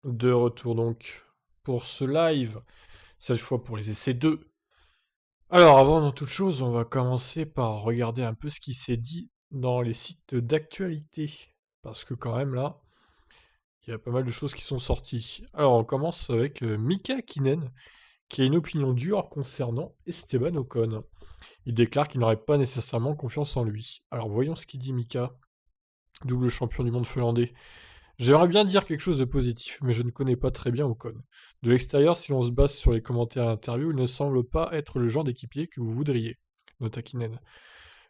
De retour donc pour ce live, cette fois pour les essais 2. Alors avant toute chose, on va commencer par regarder un peu ce qui s'est dit dans les sites d'actualité. Parce que quand même là, il y a pas mal de choses qui sont sorties. Alors on commence avec Mika Hakkinen, qui a une opinion dure concernant Esteban Ocon. Il déclare qu'il n'aurait pas nécessairement confiance en lui. Alors voyons ce qu'il dit Mika, double champion du monde finlandais. J'aimerais bien dire quelque chose de positif, mais je ne connais pas très bien Ocon. De l'extérieur, si l'on se base sur les commentaires et interviews, il ne semble pas être le genre d'équipier que vous voudriez. Nota Kinen.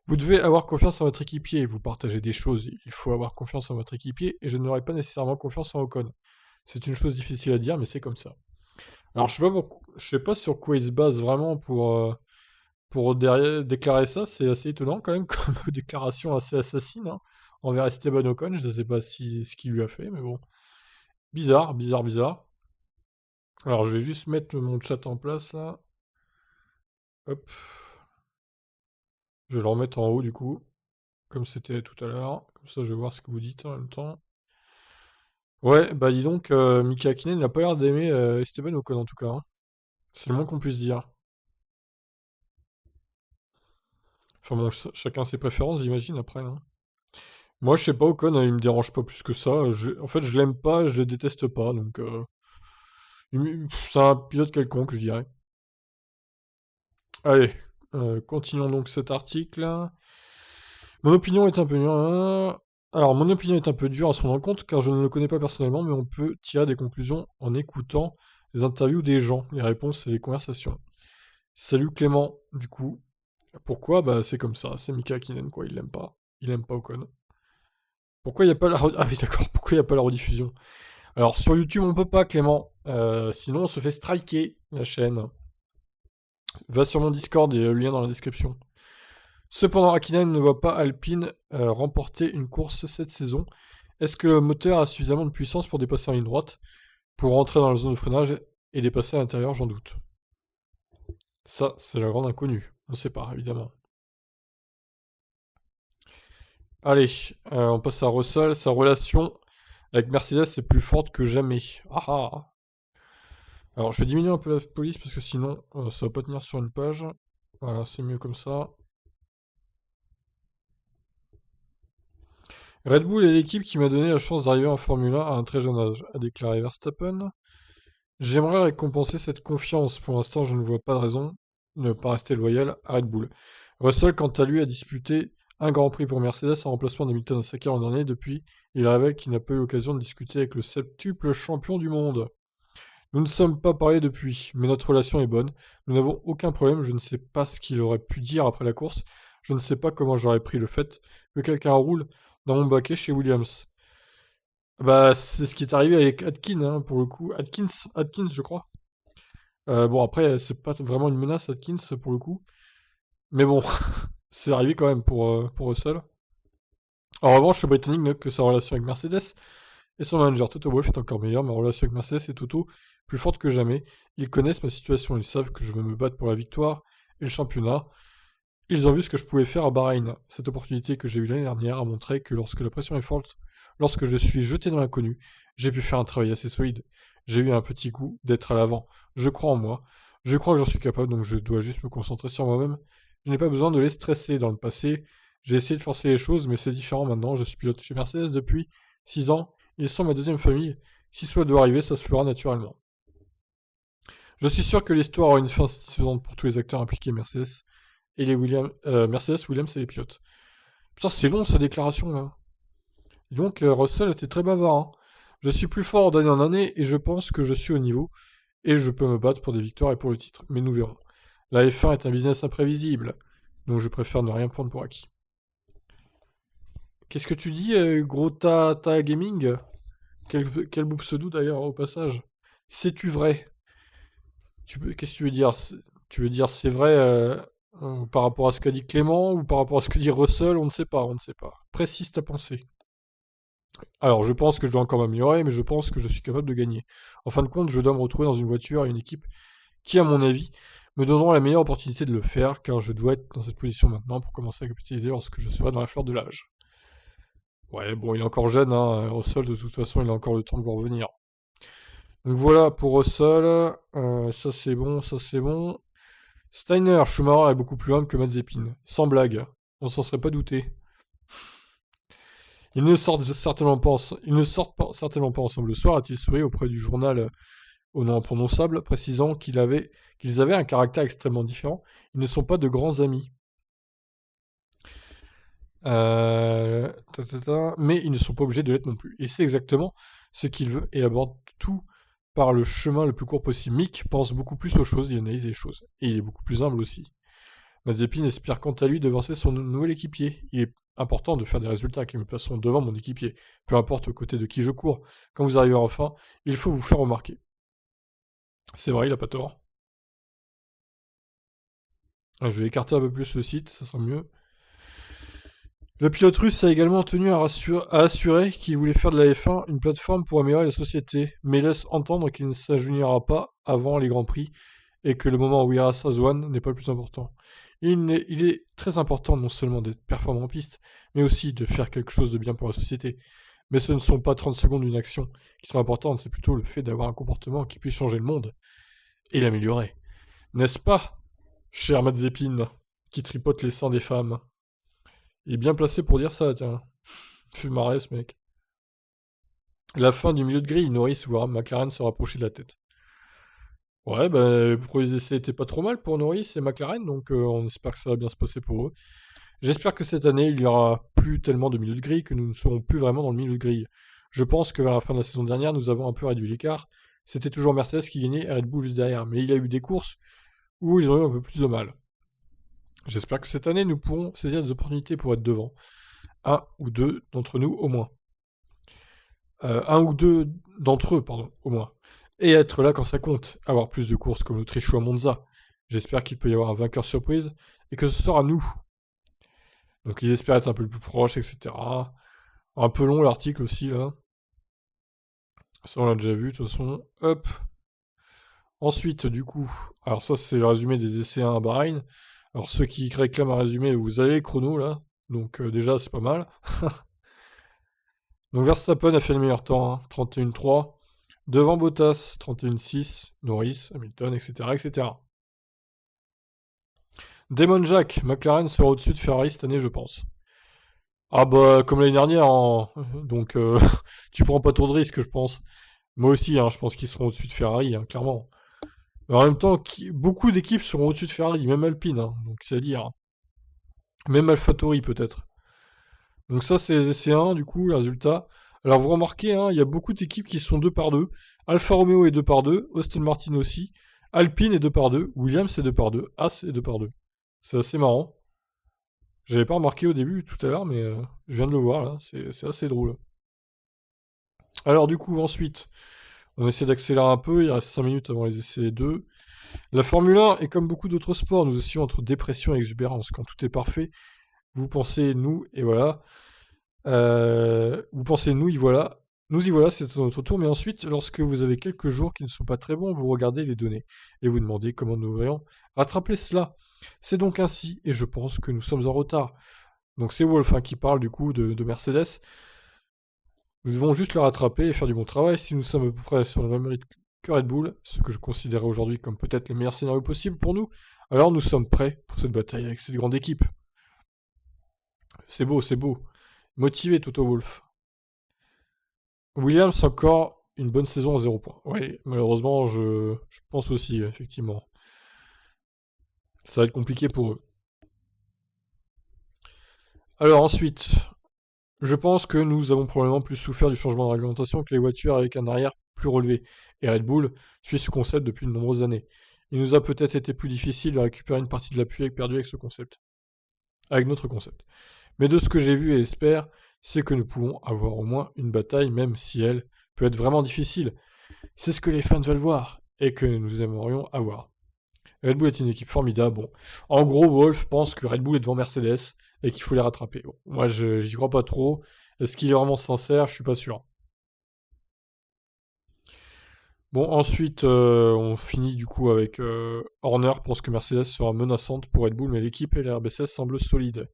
Vous devez avoir confiance en votre équipier, vous partagez des choses, il faut avoir confiance en votre équipier, et je n'aurais pas nécessairement confiance en Ocon. C'est une chose difficile à dire, mais c'est comme ça. Alors je sais pas sur quoi il se base vraiment pour déclarer ça, c'est assez étonnant quand même comme déclaration assez assassine hein, envers Esteban Ocon, je ne sais pas si ce qu'il lui a fait, mais bon. Bizarre, bizarre, bizarre. Alors, je vais juste mettre mon chat en place, là. Hop. Je vais le remettre en haut, du coup. Comme c'était tout à l'heure. Comme ça, je vais voir ce que vous dites en même temps. Ouais, bah dis donc, Mika Hakkinen n'a pas l'air d'aimer Esteban Ocon, en tout cas. Hein. C'est le moins qu'on puisse dire. Enfin bon, chacun ses préférences, j'imagine, après. Hein. Moi, je sais pas, Ocon, il me dérange pas plus que ça. En fait, je l'aime pas, je le déteste pas, donc... c'est un pilote quelconque, je dirais. Allez, continuons donc cet article. Mon opinion est un peu dure. Alors, mon opinion est un peu dure à son encontre car je ne le connais pas personnellement, mais on peut tirer des conclusions en écoutant les interviews des gens, les réponses et les conversations. Salut Clément, du coup. Pourquoi? Bah, c'est comme ça, c'est Mika Hakkinen, quoi, il l'aime pas. Il aime pas Ocon. Pourquoi il n'y a pas la... Ah oui, d'accord, pourquoi il n'y a pas la rediffusion? Alors, sur YouTube, on peut pas, Clément. Sinon, on se fait striker, la chaîne. Va sur mon Discord et le lien dans la description. Cependant, Hakkinen ne voit pas Alpine remporter une course cette saison. Est-ce que le moteur a suffisamment de puissance pour dépasser en ligne droite, pour rentrer dans la zone de freinage et dépasser à l'intérieur? J'en doute. Ça, c'est la grande inconnue. On ne sait pas, évidemment. Allez, on passe à Russell. Sa relation avec Mercedes est plus forte que jamais. Ah ah. Alors, je vais diminuer un peu la police parce que sinon, ça va pas tenir sur une page. Voilà, c'est mieux comme ça. Red Bull est l'équipe qui m'a donné la chance d'arriver en Formule 1 à un très jeune âge, a déclaré Verstappen. J'aimerais récompenser cette confiance. Pour l'instant, je ne vois pas de raison de ne pas rester loyal à Red Bull. Russell, quant à lui, a disputé un Grand Prix pour Mercedes en remplacement d'Hamilton à sa carrière l'an dernier. Depuis, il révèle qu'il n'a pas eu l'occasion de discuter avec le septuple champion du monde. Nous ne sommes pas parlé depuis, mais notre relation est bonne. Nous n'avons aucun problème. Je ne sais pas ce qu'il aurait pu dire après la course. Je ne sais pas comment j'aurais pris le fait que quelqu'un roule dans mon baquet chez Williams. Bah, c'est ce qui est arrivé avec Atkins, hein, pour le coup. Atkins, je crois. Bon, après, c'est pas vraiment une menace, Atkins, pour le coup. Mais bon, c'est arrivé quand même pour Russell. En revanche, le Britannique note que sa relation avec Mercedes et son manager Toto Wolff est encore meilleure. Ma relation avec Mercedes et Toto plus forte que jamais. Ils connaissent ma situation, ils savent que je veux me battre pour la victoire et le championnat. Ils ont vu ce que je pouvais faire à Bahreïn. Cette opportunité que j'ai eue l'année dernière a montré que lorsque la pression est forte, lorsque je suis jeté dans l'inconnu, j'ai pu faire un travail assez solide. J'ai eu un petit coup d'être à l'avant. Je crois en moi. Je crois que j'en suis capable, donc je dois juste me concentrer sur moi-même. Je n'ai pas besoin de les stresser. Dans le passé, j'ai essayé de forcer les choses, mais c'est différent maintenant. Je suis pilote chez Mercedes depuis 6 ans. Ils sont ma deuxième famille. Si cela doit arriver, ça se fera naturellement. Je suis sûr que l'histoire aura une fin satisfaisante pour tous les acteurs impliqués Mercedes et les Mercedes, Williams et les pilotes. Putain, c'est long sa déclaration là. Et donc, Russell était très bavard. Hein. Je suis plus fort d'année en année et je pense que je suis au niveau et je peux me battre pour des victoires et pour le titre. Mais nous verrons. La F1 est un business imprévisible, donc je préfère ne rien prendre pour acquis. Qu'est-ce que tu dis, gros ta gaming? Quel beau pseudo d'ailleurs au passage. C'est-tu vrai? Qu'est-ce que tu veux dire? Tu veux dire c'est vrai par rapport à ce qu'a dit Clément ou par rapport à ce que dit Russell? On ne sait pas, on ne sait pas. Précise ta pensée. Alors, je pense que je dois encore m'améliorer, mais je pense que je suis capable de gagner. En fin de compte, je dois me retrouver dans une voiture et une équipe qui, à mon avis, me donneront la meilleure opportunité de le faire, car je dois être dans cette position maintenant pour commencer à capitaliser lorsque je serai dans la fleur de l'âge. Ouais, bon, il est encore jeune, hein, Russell, de toute façon, il a encore le temps de voir venir. Donc voilà pour Russell. Ça c'est bon, ça c'est bon. Steiner, Schumacher est beaucoup plus humble que Mazepin. Sans blague. On s'en serait pas douté. Ils ne sortent certainement pas ensemble le soir, a-t-il souri auprès du journal au nom imprononçable, précisant qu'ils avaient un caractère extrêmement différent. Ils ne sont pas de grands amis. Mais ils ne sont pas obligés de l'être non plus. Il sait exactement ce qu'il veut et aborde tout par le chemin le plus court possible. Mick pense beaucoup plus aux choses, il analyse les choses. Et il est beaucoup plus humble aussi. Mazepin espère quant à lui devancer son nouvel équipier. Il est important de faire des résultats qui me placeront devant mon équipier. Peu importe au côté de qui je cours. Quand vous arrivez enfin, il faut vous faire remarquer. C'est vrai, il a pas tort. Je vais écarter un peu plus le site, ça sera mieux. Le pilote russe a également tenu à assurer qu'il voulait faire de la F1 une plateforme pour améliorer la société, mais laisse entendre qu'il ne s'agenouillera pas avant les Grands Prix et que le moment où ira Sazwan n'est pas le plus important. Il est très important non seulement d'être performant en piste, mais aussi de faire quelque chose de bien pour la société. Mais ce ne sont pas 30 secondes d'une action qui sont importantes, c'est plutôt le fait d'avoir un comportement qui puisse changer le monde et l'améliorer. N'est-ce pas, cher Mazepin, qui tripote les seins des femmes? Il est bien placé pour dire ça, tiens. Fais marrer ce mec. La fin du milieu de grille, Norris voit McLaren se rapprocher de la tête. Ouais, bah, pour les essais étaient pas trop mal pour Norris et McLaren, donc on espère que ça va bien se passer pour eux. J'espère que cette année, il y aura plus tellement de milieu de grille, que nous ne serons plus vraiment dans le milieu de grille. Je pense que vers la fin de la saison dernière, nous avons un peu réduit l'écart. C'était toujours Mercedes qui gagnait et Red Bull juste derrière, mais il y a eu des courses où ils ont eu un peu plus de mal. J'espère que cette année, nous pourrons saisir des opportunités pour être devant. Un ou deux d'entre nous au moins. Un ou deux d'entre eux, pardon, au moins. Et être là quand ça compte. Avoir plus de courses comme l'Autriche ou à Monza. J'espère qu'il peut y avoir un vainqueur surprise et que ce sera nous. Donc ils espèrent être un peu plus proches, etc. Un peu long l'article aussi, là. Ça, on l'a déjà vu, de toute façon. Hop. Ensuite, du coup, alors ça, c'est le résumé des essais 1 à Bahreïn. Alors ceux qui réclament un résumé, vous avez les chronos, là. Donc déjà, c'est pas mal. Donc Verstappen a fait le meilleur temps, hein, 31-3. Devant Bottas, 31-6. Norris, Hamilton, etc., etc. Damon Jack, McLaren sera au-dessus de Ferrari cette année, je pense. Ah bah, comme l'année dernière, hein. Donc tu prends pas trop de risques, je pense. Moi aussi, hein, je pense qu'ils seront au-dessus de Ferrari, hein, clairement. Mais en même temps, beaucoup d'équipes seront au-dessus de Ferrari, même Alpine, hein, donc c'est à dire, hein. Même AlphaTauri peut-être. Donc ça, c'est les essais 1, du coup, les résultats. Alors vous remarquez, hein, il y a beaucoup d'équipes qui sont 2 par 2. Alfa Romeo est 2 par 2, Aston Martin aussi, Alpine est 2 par 2, Williams est 2 par 2, As est 2 par 2. C'est assez marrant. J'avais pas remarqué au début tout à l'heure, mais je viens de le voir là, c'est assez drôle. Alors du coup, ensuite, on essaie d'accélérer un peu, il reste 5 minutes avant les essais 2. La Formule 1 est comme beaucoup d'autres sports, nous oscillons entre dépression et exubérance. Quand tout est parfait, vous pensez nous, et voilà. Vous pensez nous y voilà. Nous y voilà, c'est notre tour. Mais ensuite, lorsque vous avez quelques jours qui ne sont pas très bons, vous regardez les données et vous demandez comment nous devrions rattraper cela. C'est donc ainsi, et je pense que nous sommes en retard. Donc c'est Wolf, hein, qui parle du coup de Mercedes. Nous devons juste le rattraper et faire du bon travail. Si nous sommes à peu près sur le même rythme que Red Bull, ce que je considérais aujourd'hui comme peut-être le meilleur scénario possible pour nous, alors nous sommes prêts pour cette bataille avec cette grande équipe. C'est beau, c'est beau. Motivé, Toto Wolff. Williams, encore une bonne saison à 0 points. Oui, malheureusement, je pense aussi, effectivement. Ça va être compliqué pour eux. Alors ensuite, je pense que nous avons probablement plus souffert du changement de réglementation que les voitures avec un arrière plus relevé. Et Red Bull suit ce concept depuis de nombreuses années. Il nous a peut-être été plus difficile de récupérer une partie de l'appui perdu avec ce concept. Avec notre concept. Mais de ce que j'ai vu et espère, c'est que nous pouvons avoir au moins une bataille, même si elle peut être vraiment difficile. C'est ce que les fans veulent voir, et que nous aimerions avoir. Red Bull est une équipe formidable. Bon. En gros, Wolf pense que Red Bull est devant Mercedes et qu'il faut les rattraper. Bon. Moi, j'y crois pas trop. Est-ce qu'il est vraiment sincère? Je suis pas sûr. Bon, ensuite, on finit du coup avec Horner pense que Mercedes sera menaçante pour Red Bull, mais l'équipe et la RBC semblent solides.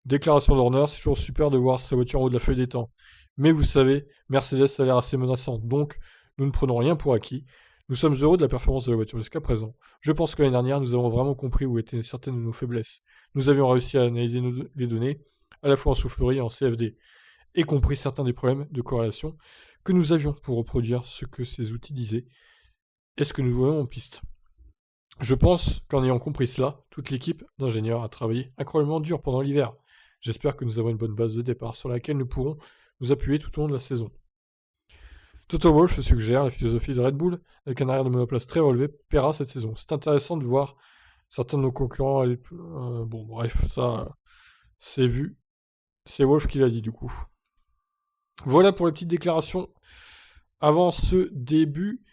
Déclaration d'Horner, c'est toujours super de voir sa voiture en haut de la feuille des temps. Mais vous savez, Mercedes a l'air assez menaçante, donc Nous ne prenons rien pour acquis. Nous sommes heureux de la performance de la voiture jusqu'à présent. Je pense que l'année dernière, nous avons vraiment compris où étaient certaines de nos faiblesses. Nous avions réussi à analyser les données, à la fois en soufflerie et en CFD, et compris certains des problèmes de corrélation que nous avions pour reproduire ce que ces outils disaient et ce que nous voyons en piste. Je pense qu'en ayant compris cela, toute l'équipe d'ingénieurs a travaillé incroyablement dur pendant l'hiver. J'espère que nous avons une bonne base de départ sur laquelle nous pourrons nous appuyer tout au long de la saison. Toto Wolff suggère la philosophie de Red Bull, avec un arrière de monoplace très relevé, paiera cette saison. C'est intéressant de voir certains de nos concurrents aller bon, bref, ça, c'est vu. C'est Wolff qui l'a dit, du coup. Voilà pour les petites déclarations avant ce début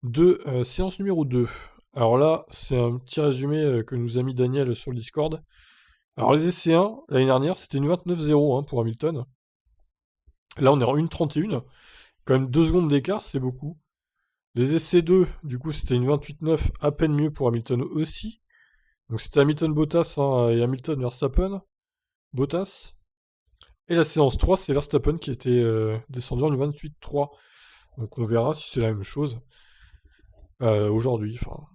de séance numéro 2. Alors là, c'est un petit résumé que nous a mis Daniel sur le Discord. Alors les essais 1, l'année dernière, c'était une 29-0 pour Hamilton. Là, on est en 1-31. Quand même 2 secondes d'écart, c'est beaucoup. Les essais 2, du coup, c'était une 28-9, à peine mieux pour Hamilton aussi. Donc c'était Hamilton-Bottas et Hamilton-Verstappen. Bottas. Et la séance 3, c'est Verstappen qui était descendu en 28-3. Donc on verra si c'est la même chose aujourd'hui, enfin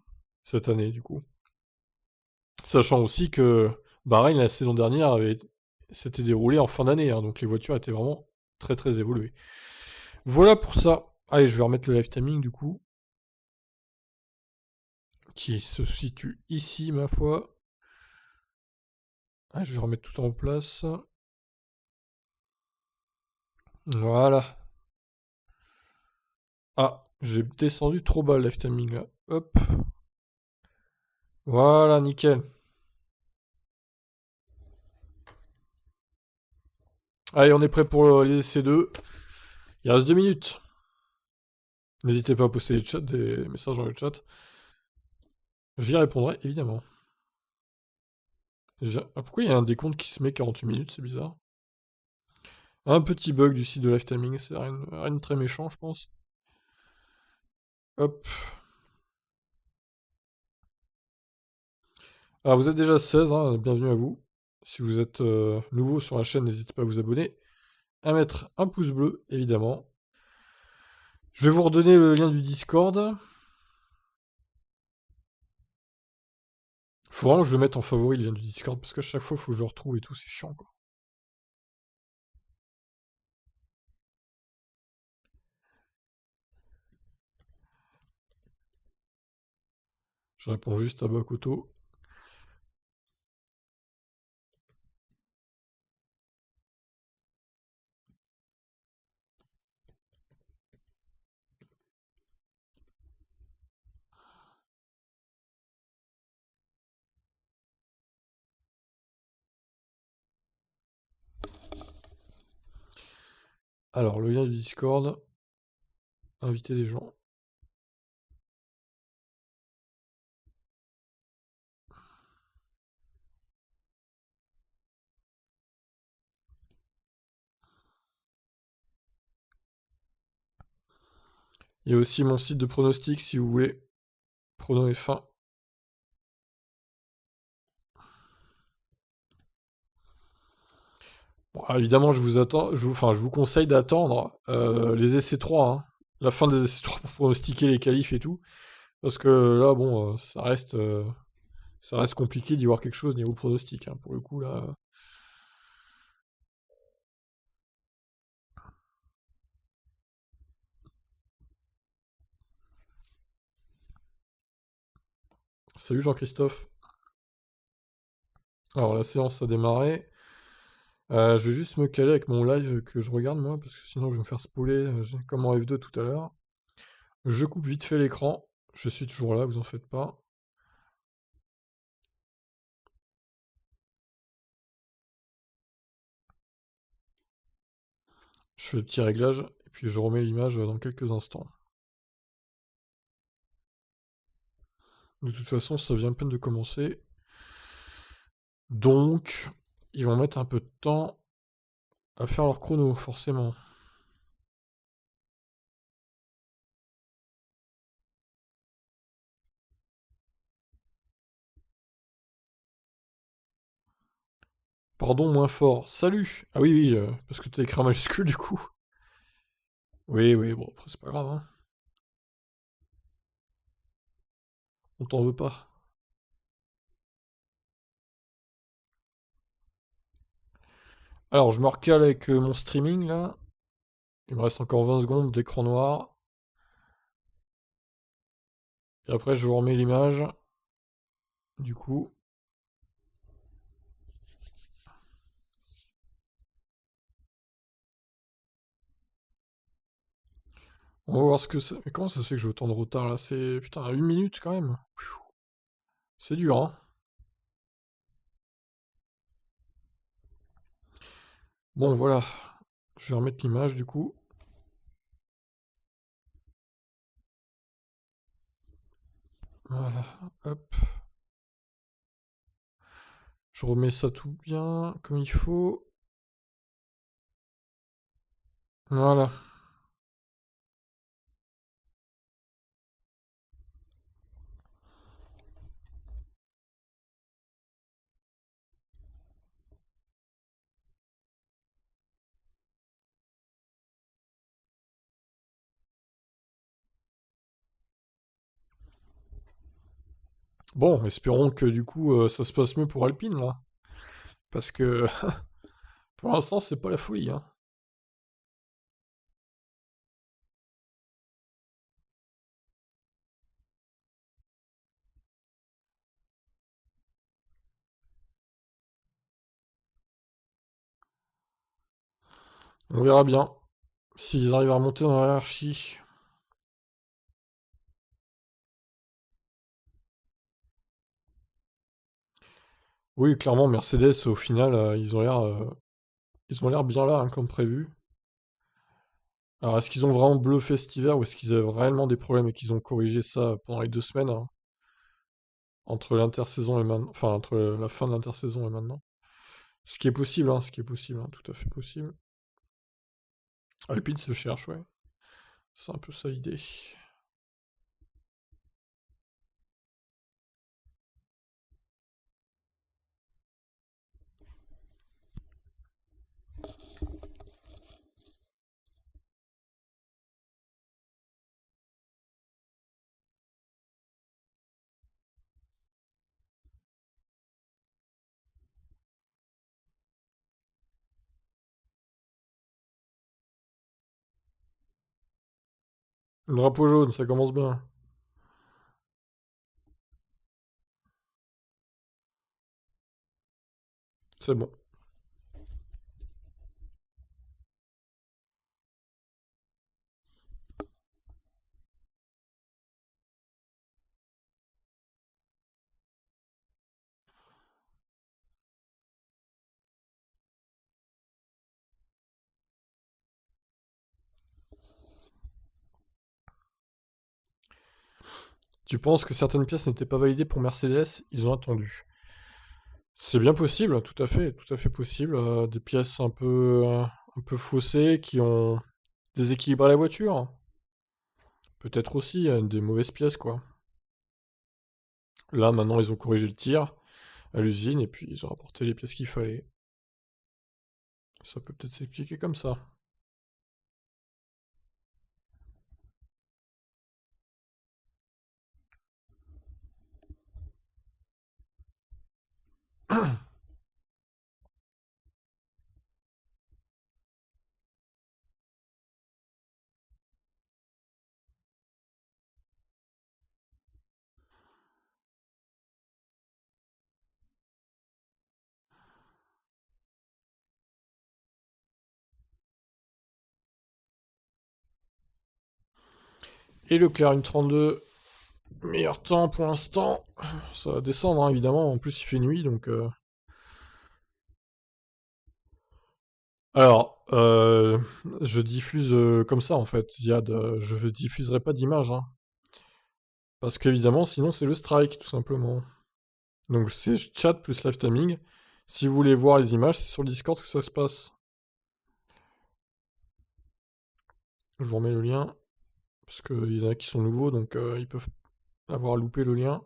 cette année du coup. Sachant aussi que Bahreïn la saison dernière s'était déroulé en fin d'année, donc les voitures étaient vraiment très très évoluées. Voilà pour ça. Allez, je vais remettre le live timing du coup, qui se situe ici ma foi. Ah, je vais remettre tout en place. Voilà. Ah, j'ai descendu trop bas le live timing là. Hop. Voilà, nickel. Allez, on est prêt pour les essais 2. Il reste 2 minutes. N'hésitez pas à poster des messages dans le chat. J'y répondrai, évidemment. Ah, pourquoi il y a un décompte qui se met 48 minutes, c'est bizarre. Un petit bug du site de live timing, c'est rien de très méchant, je pense. Hop. Alors, vous êtes déjà 16, bienvenue à vous. Si vous êtes nouveau sur la chaîne, n'hésitez pas à vous abonner. À mettre un pouce bleu, évidemment. Je vais vous redonner le lien du Discord. Faut vraiment que je le mette en favori, le lien du Discord, parce qu'à chaque fois, il faut que je le retrouve et tout, c'est chiant, quoi. Je réponds juste à Bakoto. Alors, le lien du Discord. Inviter des gens. Il y a aussi mon site de pronostic si vous voulez. Prono F1. Bon, évidemment, je vous conseille d'attendre les essais 3, la fin des essais 3 pour pronostiquer les qualifs et tout. Parce que là, bon, ça reste compliqué d'y voir quelque chose niveau pronostic, pour le coup, là. Salut Jean-Christophe. Alors, la séance a démarré. Je vais juste me caler avec mon live que je regarde, moi, parce que sinon je vais me faire spoiler, comme en F2 tout à l'heure. Je coupe vite fait l'écran. Je suis toujours là, vous en faites pas. Je fais le petit réglage, et puis je remets l'image dans quelques instants. De toute façon, ça vient à peine de commencer. Donc, ils vont mettre un peu de temps à faire leur chrono, forcément. Pardon, moins fort. Salut! Ah oui, oui, parce que t'as écrit en majuscule, du coup. Oui, oui, bon, après, c'est pas grave, On t'en veut pas. Alors, je me recale avec mon streaming, là. Il me reste encore 20 secondes d'écran noir. Et après, je vous remets l'image. Du coup, on va voir ce que c'est. Mais comment ça se fait que j'ai autant de retard, là? C'est... Putain, à 1 minute, quand même. C'est dur, hein. Bon, voilà. Je vais remettre l'image, du coup. Voilà. Hop. Je remets ça tout bien, comme il faut. Voilà. Bon, espérons que, du coup, ça se passe mieux pour Alpine, là. Parce que, pour l'instant, c'est pas la folie, hein. On verra bien. S'ils arrivent à remonter dans la hiérarchie. Oui, clairement, Mercedes, au final, ils ont l'air bien là, hein, comme prévu. Alors, est-ce qu'ils ont vraiment bluffé cet hiver ou est-ce qu'ils avaient réellement des problèmes et qu'ils ont corrigé ça pendant les 2 semaines, hein, entre l'intersaison et maintenant, enfin, entre la fin de l'intersaison et maintenant? Ce qui est possible, hein, ce qui est possible, hein, tout à fait possible. Alpine se cherche, ouais. C'est un peu ça l'idée. Drapeau jaune, ça commence bien. C'est bon. Tu penses que certaines pièces n'étaient pas validées pour Mercedes, ils ont attendu. C'est bien possible, tout à fait possible. Des pièces un peu faussées qui ont déséquilibré la voiture. Peut-être aussi des mauvaises pièces, quoi. Là, maintenant, ils ont corrigé le tir à l'usine et puis ils ont apporté les pièces qu'il fallait. Ça peut peut-être s'expliquer comme ça. Et Leclerc, une 32, meilleur temps pour l'instant. Ça va descendre, hein, évidemment. En plus, il fait nuit, donc... Alors, je diffuse comme ça, en fait, Ziad. Je diffuserai pas d'image, hein. Parce qu'évidemment, sinon, c'est le strike, tout simplement. Donc, c'est chat plus live timing. Si vous voulez voir les images, c'est sur le Discord que ça se passe. Je vous remets le lien. Parce qu'il y en a qui sont nouveaux, donc ils peuvent avoir loupé le lien.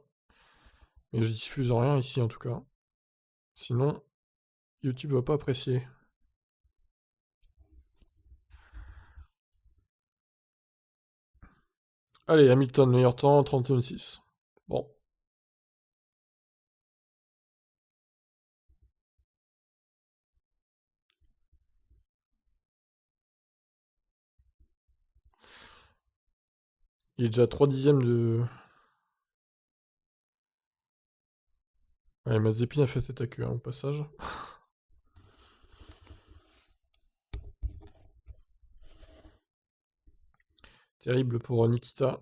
Mais je diffuse rien ici, en tout cas. Sinon, YouTube va pas apprécier. Allez, Hamilton, meilleur temps, 31,6. Bon. Il est déjà à 3 dixièmes de... Ouais, Mazepin a fait tête à queue, au passage. Terrible pour Nikita.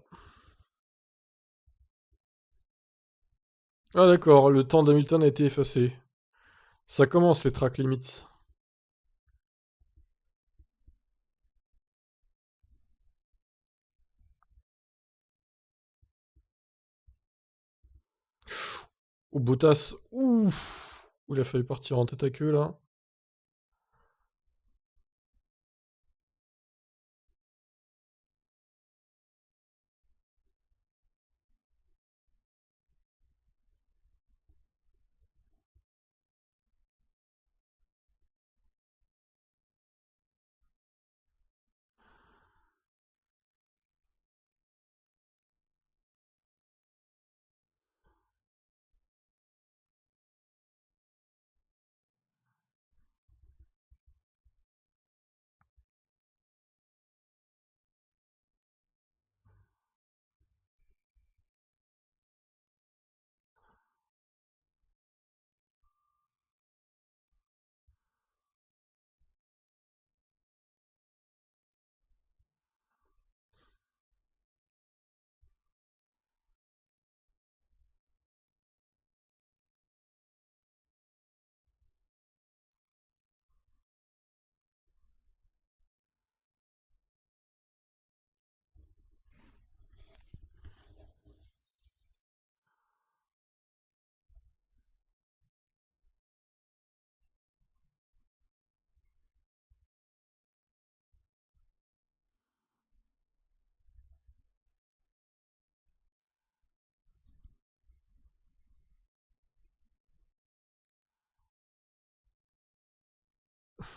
Ah d'accord, le temps d'Hamilton a été effacé. Ça commence les track limits. Oh, Bottas, ouf! Il a failli partir en tête à queue, là.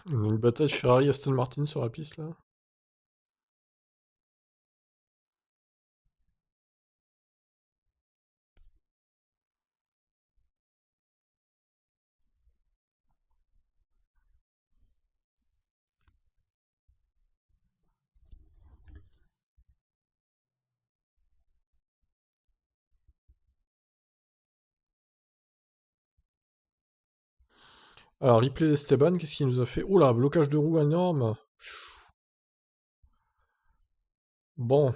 Il y a une bataille Ferrari-Aston Martin sur la piste, là. Alors, replay d'Esteban, qu'est-ce qu'il nous a fait? Oula, blocage de roue énorme. Bon,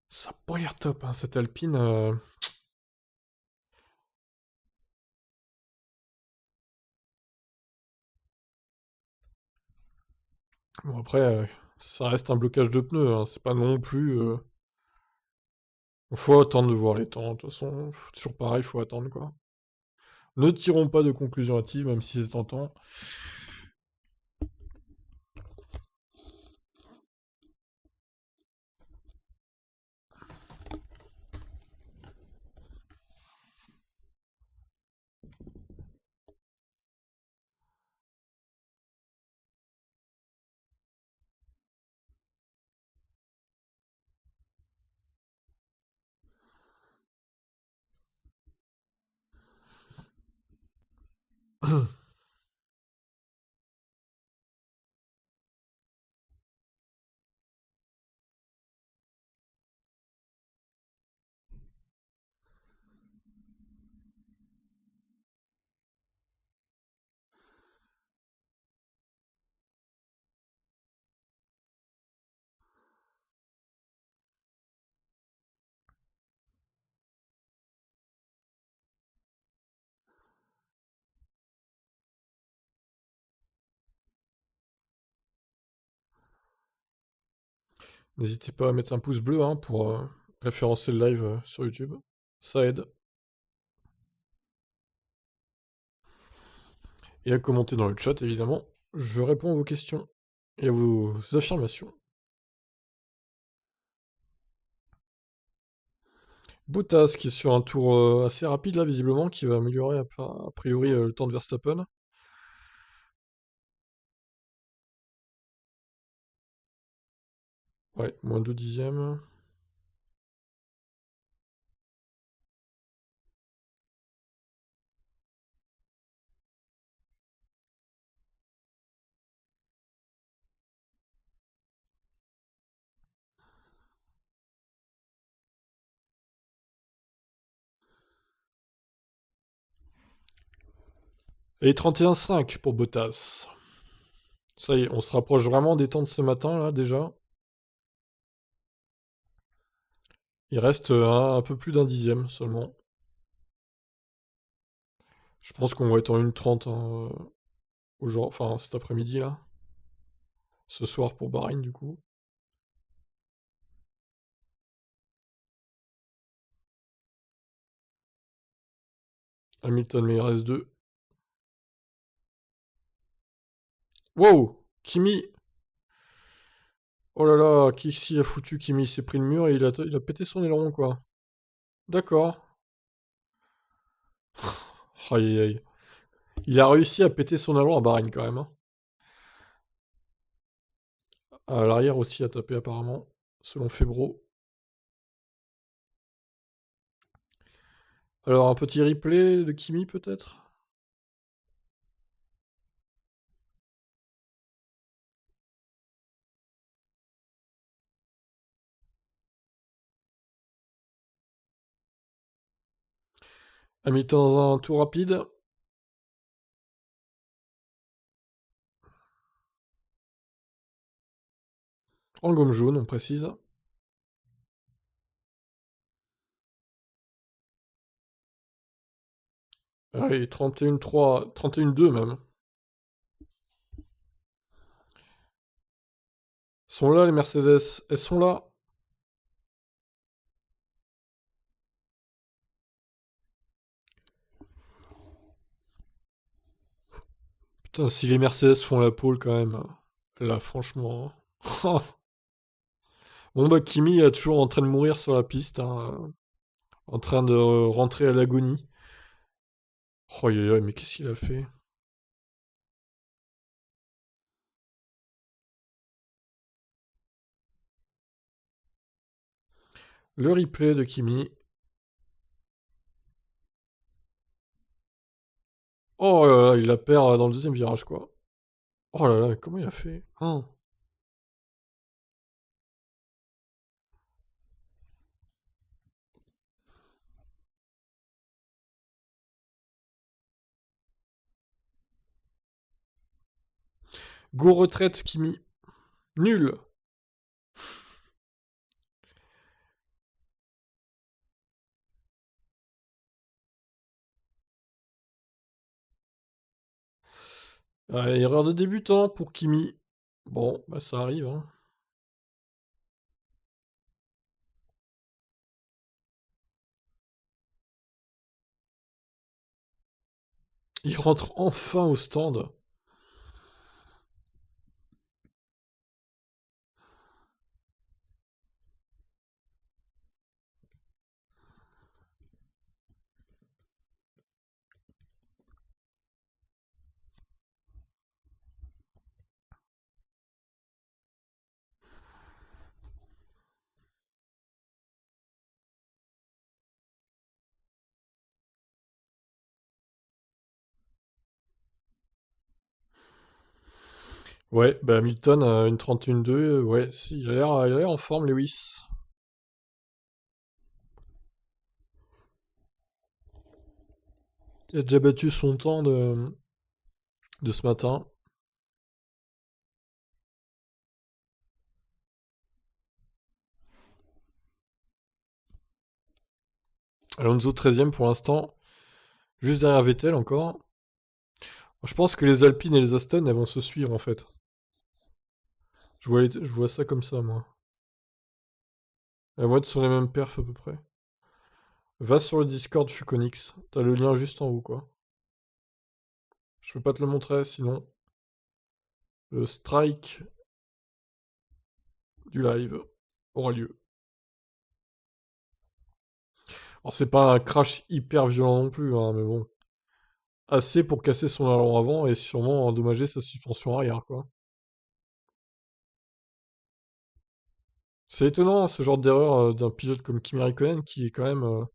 ça a pas l'air top, hein, cette Alpine. Bon, après, ça reste un blocage de pneus, hein, c'est pas non plus... Faut attendre de voir les temps, de toute façon, toujours pareil, faut attendre, quoi. Ne tirons pas de conclusion hâtive, même si c'est tentant. N'hésitez pas à mettre un pouce bleu, hein, pour référencer le live sur YouTube. Ça aide. Et à commenter dans le chat, évidemment. Je réponds à vos questions et à vos affirmations. Bottas qui est sur un tour assez rapide là visiblement, qui va améliorer a priori le temps de Verstappen. Ouais, moins 2 dixièmes. Et 31,5 pour Bottas. Ça y est, on se rapproche vraiment des temps de ce matin, là, déjà. Il reste un peu plus d'un dixième seulement. Je pense qu'on va être en 1,30 hein, enfin cet après-midi, là. Ce soir pour Bahreïn, du coup. Hamilton, mais il reste 2. Wow! Kimi! Oh là là, qui s'y a foutu Kimi? Il s'est pris le mur et il a pété son aileron, quoi. D'accord. Aïe aïe aïe. Il a réussi à péter son aileron à Bahreïn, quand même. Hein. À l'arrière aussi à taper, apparemment, selon Febro. Alors, un petit replay de Kimi, peut-être? Hamilton dans un tour rapide. En gomme jaune, on précise. Allez, 31-3, 31-2 même. Sont là les Mercedes, elles sont là. Putain, si les Mercedes font la pole quand même, là franchement. Hein. Bon bah Kimi est toujours en train de mourir sur la piste, hein, en train de rentrer à l'agonie. Oh aïe aïe, mais qu'est-ce qu'il a fait? Le replay de Kimi. Oh là là, il la perd dans le deuxième virage quoi. Oh là là, comment il a fait? Hein. Go retraite Kimi. Nul. Erreur de débutant pour Kimi. Bon, bah ça arrive hein. Il rentre enfin au stand. Ouais, bah Hamilton, une 31-2, ouais, si, il a l'air en forme, Lewis. Il a déjà battu son temps de ce matin. Alonso 13ème pour l'instant, juste derrière Vettel encore. Je pense que les Alpines et les Aston, elles vont se suivre en fait. Je vois ça comme ça, moi. Elles vont être sur les mêmes perfs à peu près. Va sur le Discord Fuconix, t'as le lien juste en haut, quoi. Je peux pas te le montrer, sinon le strike du live aura lieu. Alors c'est pas un crash hyper violent non plus, hein, mais bon. Assez pour casser son aileron avant et sûrement endommager sa suspension arrière, quoi. C'est étonnant, ce genre d'erreur d'un pilote comme Kimi Raikkonen qui a quand même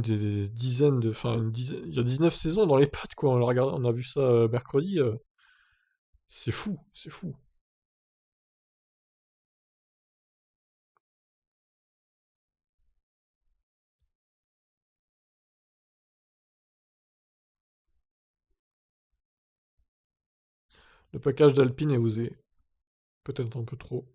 des dizaines de, enfin une dizaine, il y a 19 saisons dans les pattes, quoi. On a vu ça mercredi, c'est fou, c'est fou. Le package d'Alpine est osé. Peut-être un peu trop.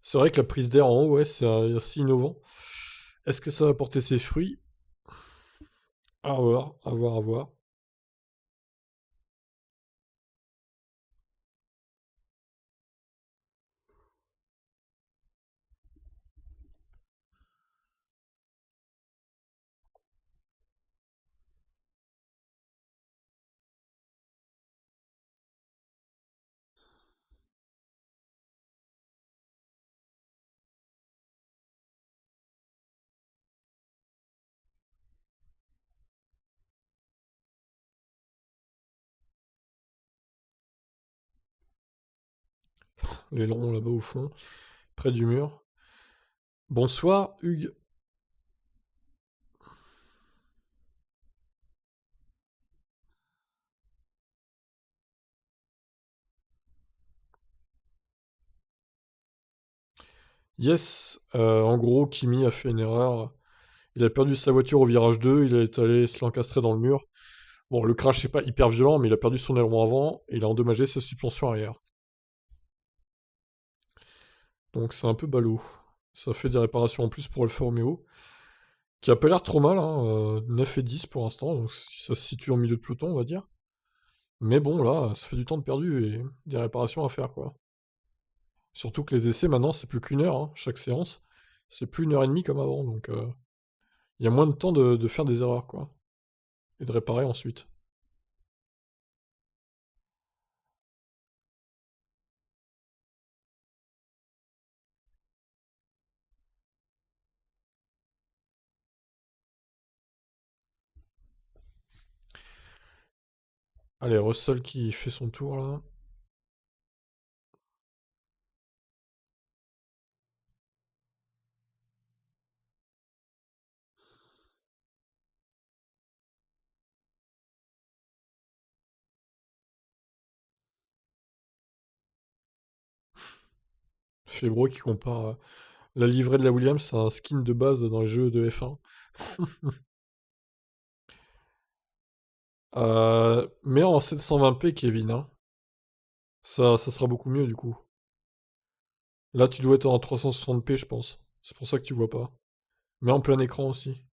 C'est vrai que la prise d'air en haut, ouais, c'est assez innovant. Est-ce que ça va porter ses fruits? À voir, à voir, à voir. L'aileron là-bas au fond, près du mur. Bonsoir, Hugues. Yes, en gros, Kimi a fait une erreur. Il a perdu sa voiture au virage 2, il est allé se l'encastrer dans le mur. Bon, le crash n'est pas hyper violent, mais il a perdu son aileron avant et il a endommagé sa suspension arrière. Donc c'est un peu ballot. Ça fait des réparations en plus pour Alfa Romeo, qui a pas l'air trop mal, hein, 9 et 10 pour l'instant, donc ça se situe en milieu de peloton, on va dire. Mais bon, là, ça fait du temps de perdu et des réparations à faire, quoi. Surtout que les essais, maintenant, c'est plus qu'une heure, hein, chaque séance. C'est plus une heure et demie comme avant, donc il y a moins de temps de faire des erreurs, quoi. Et de réparer ensuite. Allez, Russell qui fait son tour, là. Febro qui compare la livrée de la Williams à un skin de base dans les jeux de F1. Mais en 720p, Kevin, hein. Ça sera beaucoup mieux, du coup. Là, tu dois être en 360p, je pense. C'est pour ça que tu vois pas. Mais en plein écran aussi.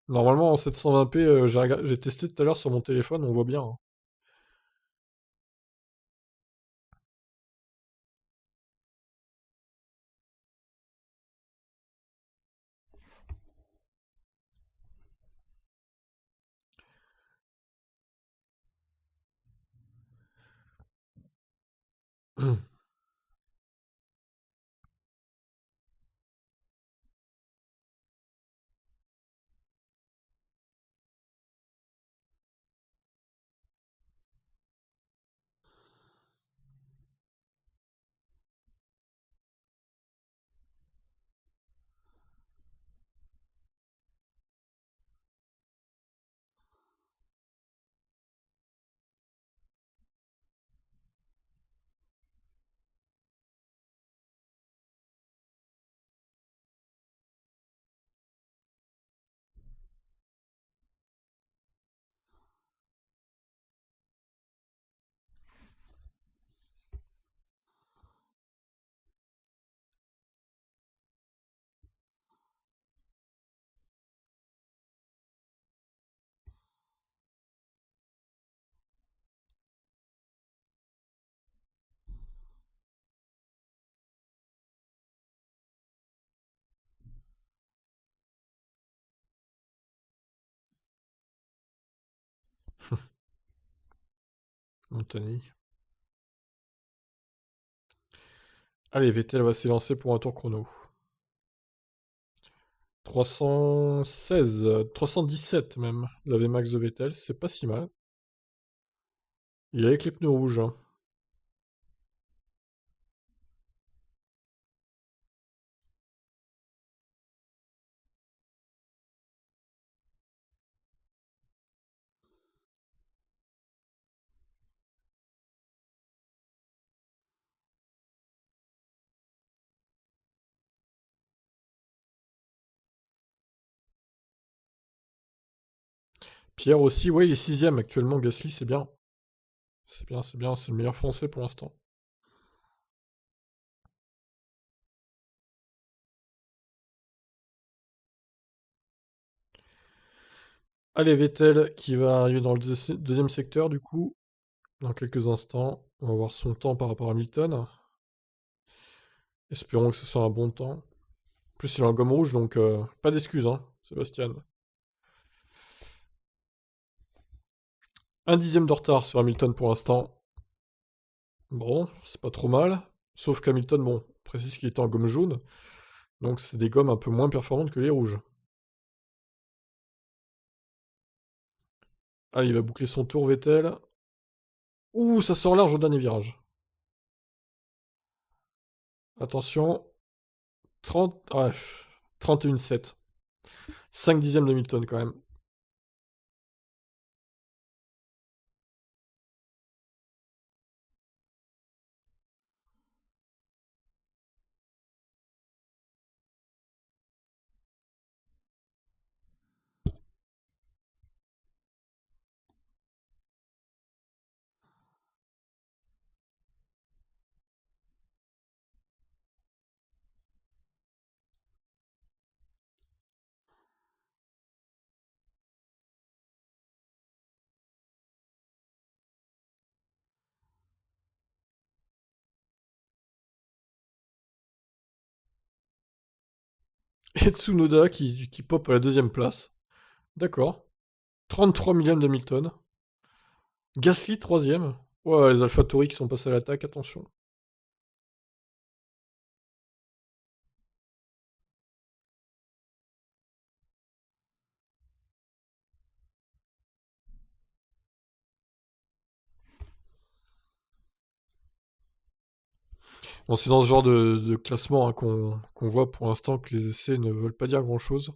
Normalement, en 720p, j'ai testé tout à l'heure sur mon téléphone, on voit bien, hein. Montagny. Allez, Vettel va s'élancer pour un tour chrono. 316, 317 même, la VMAX de Vettel, c'est pas si mal. Il est avec les pneus rouges, hein. Pierre aussi, ouais, il est sixième actuellement, Gasly, c'est bien. C'est bien, c'est bien, c'est le meilleur français pour l'instant. Allez, Vettel qui va arriver dans le deuxième secteur du coup, dans quelques instants. On va voir son temps par rapport à Hamilton. Espérons que ce soit un bon temps. En plus, il a un gomme rouge, donc pas d'excuses, hein, Sébastien. Un dixième de retard sur Hamilton pour l'instant. Bon, c'est pas trop mal. Sauf qu'Hamilton, bon, précise qu'il était en gomme jaune. Donc c'est des gommes un peu moins performantes que les rouges. Ah, il va boucler son tour, Vettel. Ouh, ça sort large au dernier virage. Attention. 30... Ouais, 31,7. 5 dixièmes de Hamilton quand même. Et Tsunoda qui pop à la deuxième place. D'accord. 33 millième de Hamilton. Gasly, troisième. Ouais, les AlphaTauri qui sont passés à l'attaque, attention. Bon, c'est dans ce genre de classement hein, qu'on voit pour l'instant que les essais ne veulent pas dire grand-chose.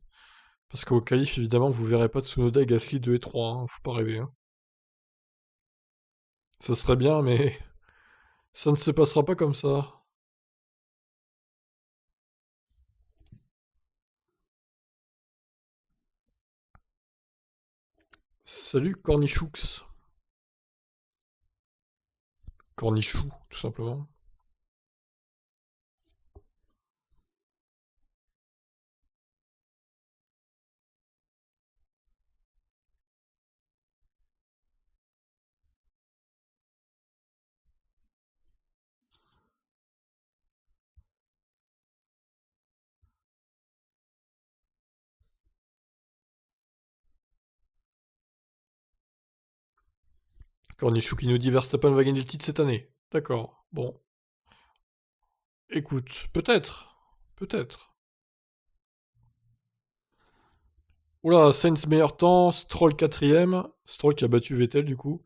Parce qu'au qualif, évidemment, vous verrez pas Tsunoda et Gasly 2 et 3, hein, faut pas rêver. Hein. Ça serait bien, mais ça ne se passera pas comme ça. Salut Cornichoux. Cornichou, tout simplement. Cornichou qui nous dit Verstappen va gagner le titre cette année. D'accord, bon. Écoute, peut-être. Peut-être. Oula, Sainz meilleur temps, Stroll quatrième. Stroll qui a battu Vettel du coup.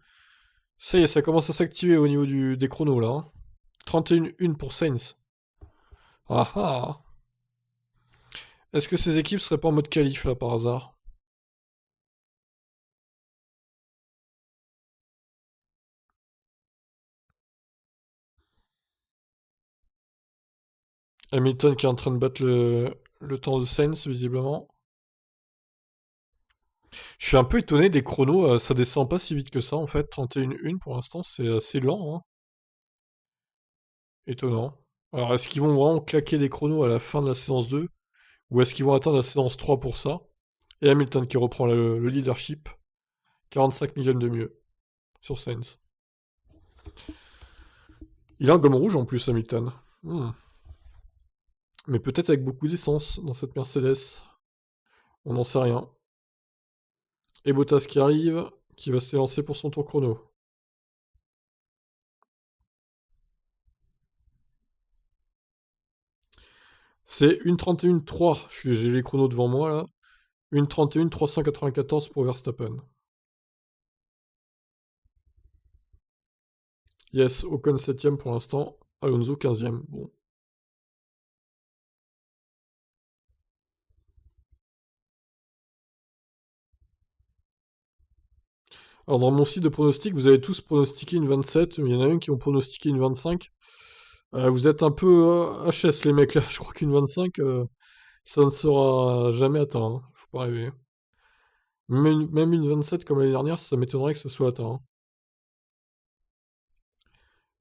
Ça y est, ça commence à s'activer au niveau des chronos là. Hein. 31-1 pour Sainz. Ah ah. Est-ce que ces équipes seraient pas en mode qualif là par hasard? Hamilton qui est en train de battre le temps de Sainz visiblement. Je suis un peu étonné des chronos, ça descend pas si vite que ça en fait. 31-1 pour l'instant, c'est assez lent. Hein. Étonnant. Alors est-ce qu'ils vont vraiment claquer des chronos à la fin de la séance 2? Ou est-ce qu'ils vont attendre la séance 3 pour ça? Et Hamilton qui reprend le leadership. 45 millions de mieux sur Sainz. Il a un gomme rouge en plus, Hamilton. Hmm. Mais peut-être avec beaucoup d'essence dans cette Mercedes. On n'en sait rien. Et Bottas qui arrive, qui va s'élancer pour son tour chrono. C'est 1:31.3. J'ai les chronos devant moi là. 1:31.394 pour Verstappen. Yes, Ocon 7ème pour l'instant. Alonso 15ème. Bon. Alors dans mon site de pronostic, vous avez tous pronostiqué une 27. Il y en a un qui ont pronostiqué une 25. Vous êtes un peu HS les mecs là. Je crois qu'une 25, ça ne sera jamais atteint. Hein. Faut pas rêver. Même une 27 comme l'année dernière, ça m'étonnerait que ça soit atteint, hein.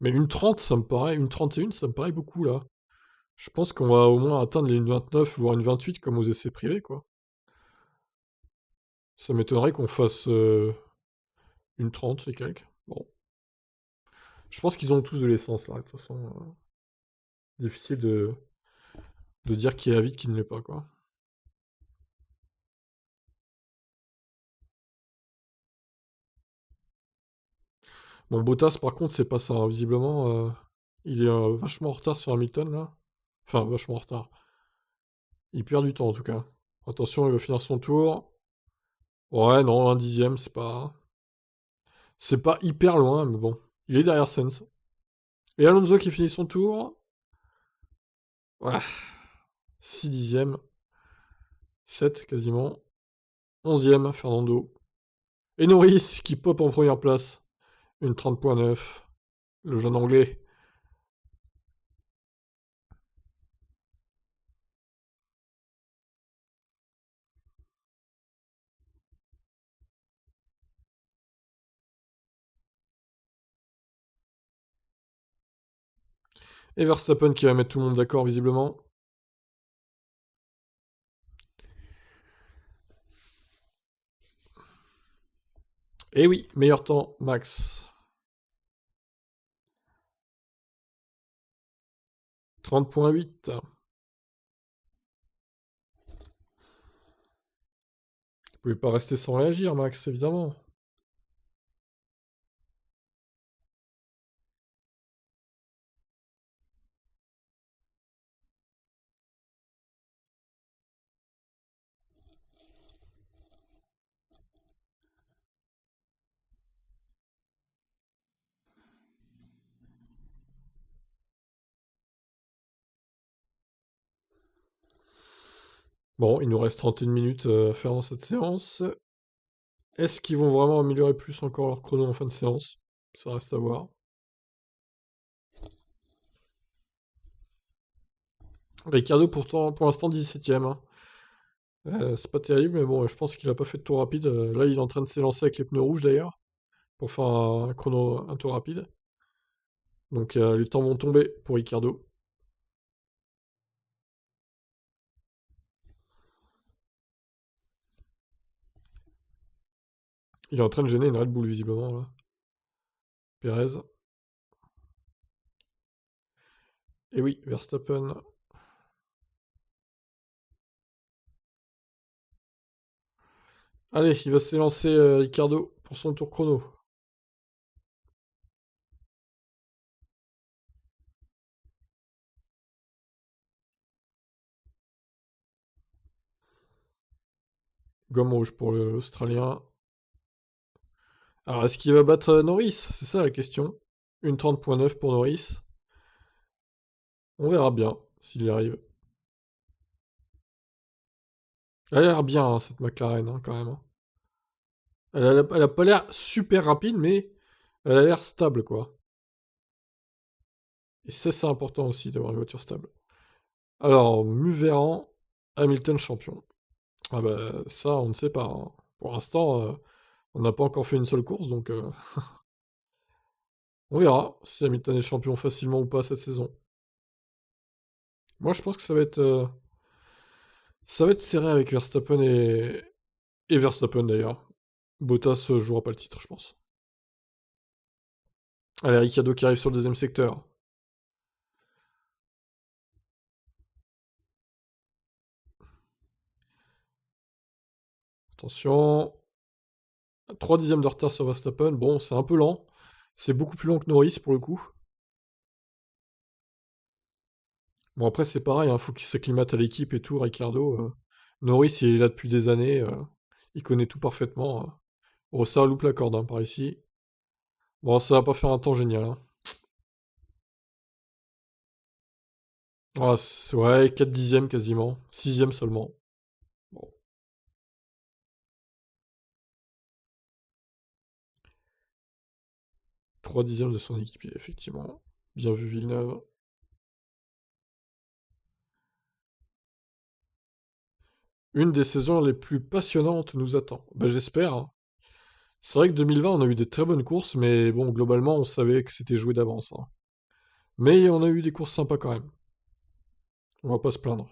Mais une 30, ça me paraît, une 31, ça me paraît beaucoup là. Je pense qu'on va au moins atteindre les une 29, voire une 28 comme aux essais privés, quoi. Ça m'étonnerait qu'on fasse une 30 et quelques. Bon. Je pense qu'ils ont tous de l'essence là, de toute façon. Difficile de dire qui est vite, qui ne l'est pas, quoi. Bon, Bottas, par contre, c'est pas ça, hein. Visiblement, il est vachement en retard sur Hamilton, là. Enfin, vachement en retard. Il perd du temps, en tout cas. Attention, il va finir son tour. Ouais, non, un dixième, c'est pas... C'est pas hyper loin, mais bon. Il est derrière Sainz. Et Alonso qui finit son tour. Ouais, 6 dixièmes. 7 quasiment. 11e, Fernando. Et Norris qui pop en première place. Une 30.9. Le jeune anglais. Et Verstappen qui va mettre tout le monde d'accord, visiblement. Et oui, meilleur temps, Max. 30.8. Vous pouvez pas rester sans réagir, Max, évidemment. Bon, il nous reste 31 minutes à faire dans cette séance. Est-ce qu'ils vont vraiment améliorer plus encore leur chrono en fin de séance? Ça reste à voir. Ricardo, pourtant, pour l'instant, 17ème, hein. C'est pas terrible, mais bon, je pense qu'il a pas fait de tour rapide. Là, il est en train de s'élancer avec les pneus rouges d'ailleurs, pour faire un chrono, un tour rapide. Donc les temps vont tomber pour Ricardo. Il est en train de gêner une Red Bull, visiblement, là. Perez. Et oui, Verstappen. Allez, il va s'élancer Ricardo pour son tour chrono. Gomme rouge pour l'Australien. Alors, est-ce qu'il va battre Norris? C'est ça la question. Une 30.9 pour Norris. On verra bien s'il y arrive. Elle a l'air bien, hein, cette McLaren, hein, quand même, hein. Elle a pas l'air super rapide, mais elle a l'air stable, quoi. Et ça, c'est important aussi d'avoir une voiture stable. Alors, Muvéran, Hamilton champion. Ah bah, ça, on ne sait pas, hein. Pour l'instant, on n'a pas encore fait une seule course, donc on verra si Hamilton est champion facilement ou pas cette saison. Moi, je pense que ça va être serré avec Verstappen et Verstappen d'ailleurs. Bottas jouera pas le titre, je pense. Allez, Ricciardo qui arrive sur le deuxième secteur. Attention. 3 dixièmes de retard sur Verstappen. Bon, c'est un peu lent. C'est beaucoup plus lent que Norris pour le coup. Bon, après, c'est pareil, il faut qu'il s'acclimate à l'équipe et tout, Ricciardo. Norris, il est là depuis des années. Il connaît tout parfaitement. Bon, ça loupe la corde, hein, par ici. Bon, ça va pas faire un temps génial, hein. Ah, ouais, 4 dixièmes quasiment. 6e seulement. Bon, 3 dixièmes de son équipier, effectivement. Bien vu, Villeneuve. Une des saisons les plus passionnantes nous attend. Bah, j'espère, hein. C'est vrai que 2020, on a eu des très bonnes courses, mais bon, globalement, on savait que c'était joué d'avance, hein. Mais on a eu des courses sympas quand même. On va pas se plaindre.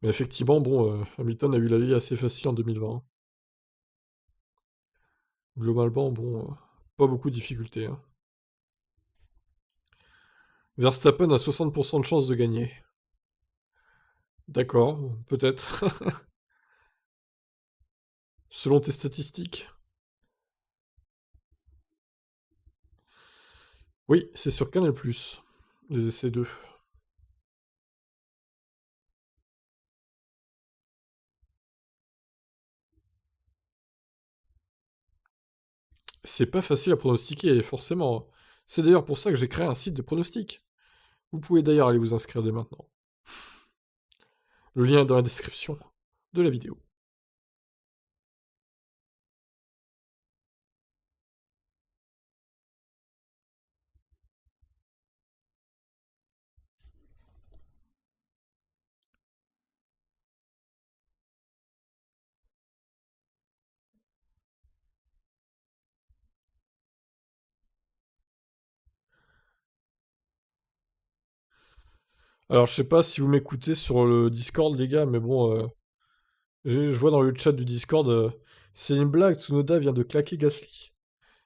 Mais effectivement, bon, Hamilton a eu la vie assez facile en 2020, hein. Globalement, bon, pas beaucoup de difficultés, hein. Verstappen a 60% de chances de gagner. D'accord, peut-être. Selon tes statistiques. Oui, c'est sur Canal+. Les essais 2. C'est pas facile à pronostiquer, forcément. C'est d'ailleurs pour ça que j'ai créé un site de pronostics. Vous pouvez d'ailleurs aller vous inscrire dès maintenant. Le lien est dans la description de la vidéo. Alors, je sais pas si vous m'écoutez sur le Discord, les gars, mais bon, je vois dans le chat du Discord, c'est une blague, Tsunoda vient de claquer Gasly.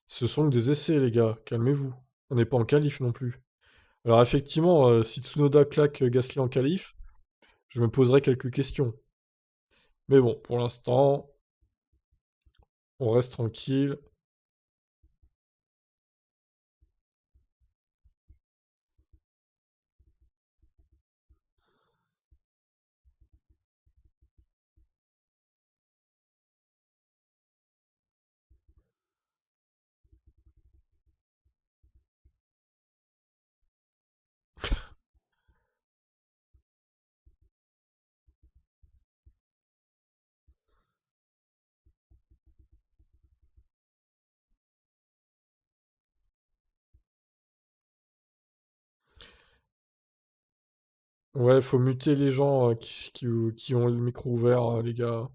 Ce sont que des essais, les gars, calmez-vous. On n'est pas en qualif non plus. Alors, effectivement, si Tsunoda claque Gasly en qualif, je me poserai quelques questions. Mais bon, pour l'instant, on reste tranquille. Ouais, faut muter les gens qui ont le micro ouvert, les gars.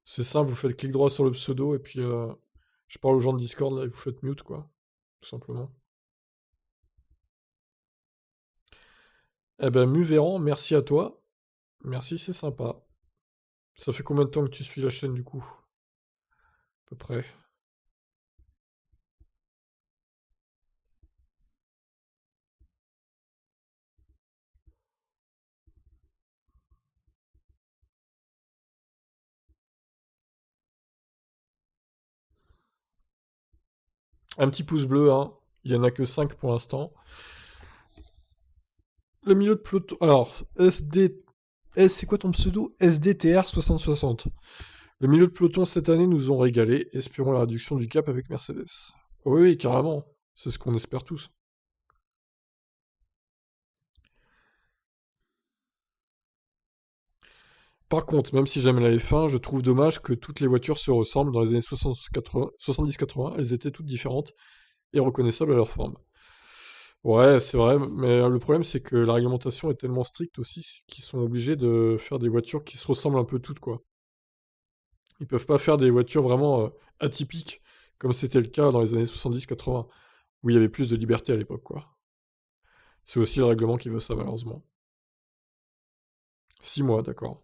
C'est simple, vous faites clic droit sur le pseudo et puis je parle aux gens de Discord là et vous faites mute quoi. Tout simplement. Eh ben Muvéran, merci à toi. Merci, c'est sympa. Ça fait combien de temps que tu suis la chaîne du coup? À peu près. Un petit pouce bleu, hein. Il y en a que 5 pour l'instant. Le milieu de peloton. Alors, c'est quoi ton pseudo? SDTR 6060. Le milieu de peloton cette année nous ont régalé. Espérons la réduction du cap avec Mercedes. Oui, oui, carrément. C'est ce qu'on espère tous. Par contre, même si j'aime la F1, je trouve dommage que toutes les voitures se ressemblent. Dans les années 70-80, elles étaient toutes différentes et reconnaissables à leur forme. Ouais, c'est vrai, mais le problème c'est que la réglementation est tellement stricte aussi qu'ils sont obligés de faire des voitures qui se ressemblent un peu toutes, quoi. Ils peuvent pas faire des voitures vraiment atypiques, comme c'était le cas dans les années 70-80, où il y avait plus de liberté à l'époque, quoi. C'est aussi le règlement qui veut ça, malheureusement. 6 mois, d'accord.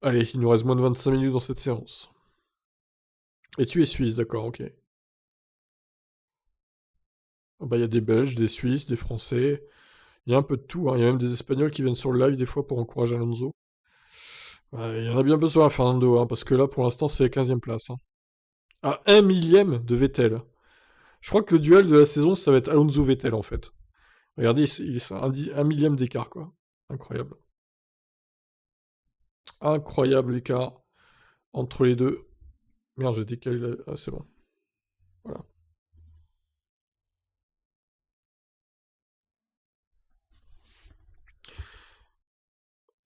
Allez, il nous reste moins de 25 minutes dans cette séance. Et tu es suisse, d'accord, ok. Ah bah, il y a des Belges, des Suisses, des Français. Il y a un peu de tout, hein. Il y a même des Espagnols qui viennent sur le live des fois pour encourager Alonso. Ouais, il y en a bien besoin, Fernando, hein, parce que là, pour l'instant, c'est la 15e place, hein. À un millième de Vettel. Je crois que le duel de la saison, ça va être Alonso-Vettel, en fait. Regardez, il est à un millième d'écart, quoi. Incroyable. Incroyable l'écart entre les deux. Merde, j'ai décalé Ah, c'est bon. Voilà.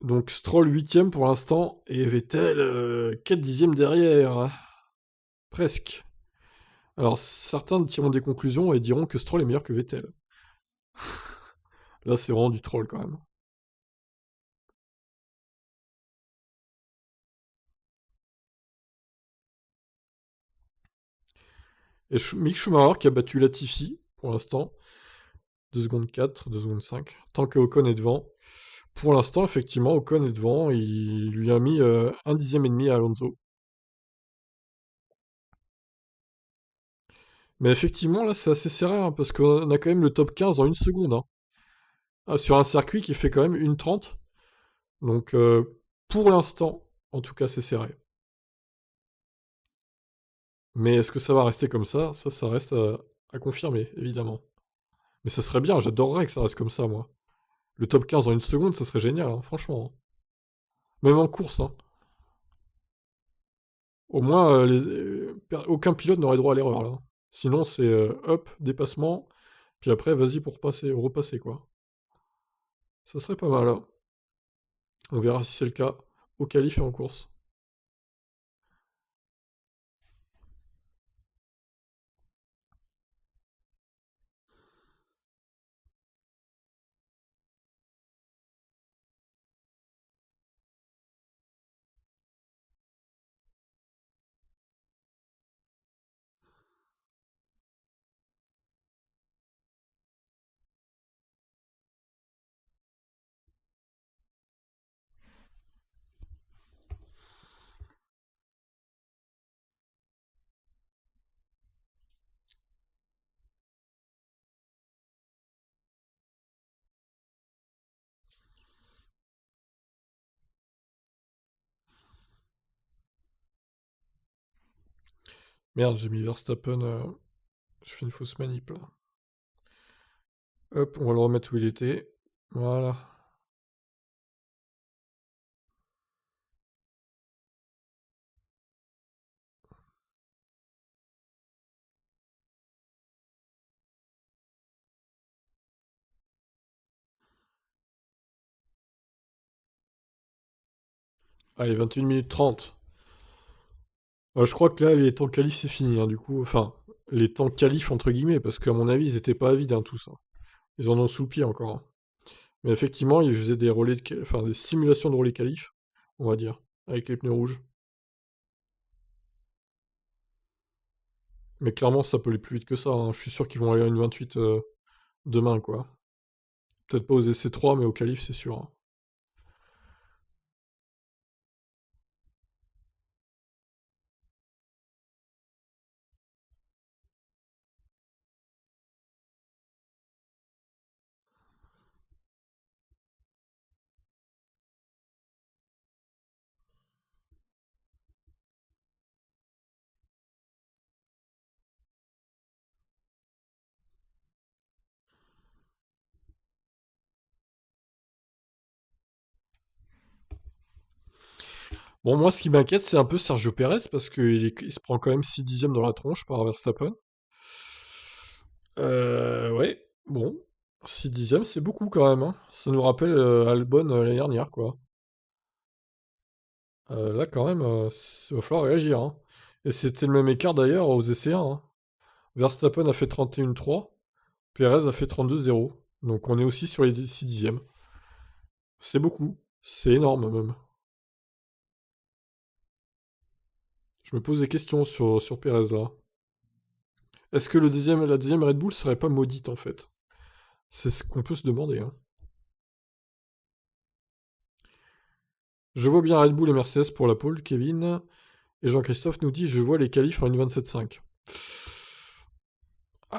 Donc Stroll 8ème pour l'instant, et Vettel 4 dixièmes derrière. Presque. Alors, certains tireront des conclusions et diront que Stroll est meilleur que Vettel. Là, c'est vraiment du troll quand même. Et Mick Schumacher qui a battu Latifi pour l'instant. 2 secondes 4, 2 secondes 5. Tant que Ocon est devant. Pour l'instant, effectivement, Ocon est devant. Il lui a mis un dixième et demi à Alonso. Mais effectivement, là, c'est assez serré, hein, parce qu'on a quand même le top 15 en une seconde, hein. Ah, sur un circuit qui fait quand même 1,30. Donc, pour l'instant, en tout cas, c'est serré. Mais est-ce que ça va rester comme ça? Ça reste à confirmer, évidemment. Mais ça serait bien, j'adorerais que ça reste comme ça, moi. Le top 15 en une seconde, ça serait génial, hein, franchement, hein. Même en course, hein. Au moins, aucun pilote n'aurait droit à l'erreur, là. Sinon, c'est hop, dépassement, puis après, vas-y pour repasser, quoi. Ça serait pas mal, hein. On verra si c'est le cas au qualif et en course. Merde, j'ai mis Verstappen, je fais une fausse manip, là. Hop, on va le remettre où il était. Voilà. Allez, 21 minutes 30. Je crois que là, les temps qualif, c'est fini, hein, du coup. Enfin, les temps qualif, entre guillemets, parce qu'à mon avis, ils étaient pas avides, hein, tout ça. Ils en ont sous le pied encore, hein. Mais effectivement, ils faisaient des relais enfin, des simulations de relais qualif, on va dire, avec les pneus rouges. Mais clairement, ça peut aller plus vite que ça, hein. Je suis sûr qu'ils vont aller à une 28 demain, quoi. Peut-être pas aux essais 3, mais au qualif, c'est sûr, hein. Bon, moi, ce qui m'inquiète, c'est un peu Sergio Perez, parce qu'il se prend quand même 6 dixièmes dans la tronche par Verstappen. Ouais, bon. 6 dixièmes, c'est beaucoup quand même, hein. Ça nous rappelle Albon l'année dernière, quoi. Là, quand même, il va falloir réagir, hein. Et c'était le même écart d'ailleurs aux essais 1, hein. Verstappen a fait 31,3, Perez a fait 32,0. Donc on est aussi sur les 6 dixièmes. C'est beaucoup. C'est énorme même. Je me pose des questions sur Perez là. Est-ce que la deuxième Red Bull serait pas maudite en fait? C'est ce qu'on peut se demander, hein. Je vois bien Red Bull et Mercedes pour la pole, Kevin. Et Jean-Christophe nous dit je vois les qualifs en une 27.5.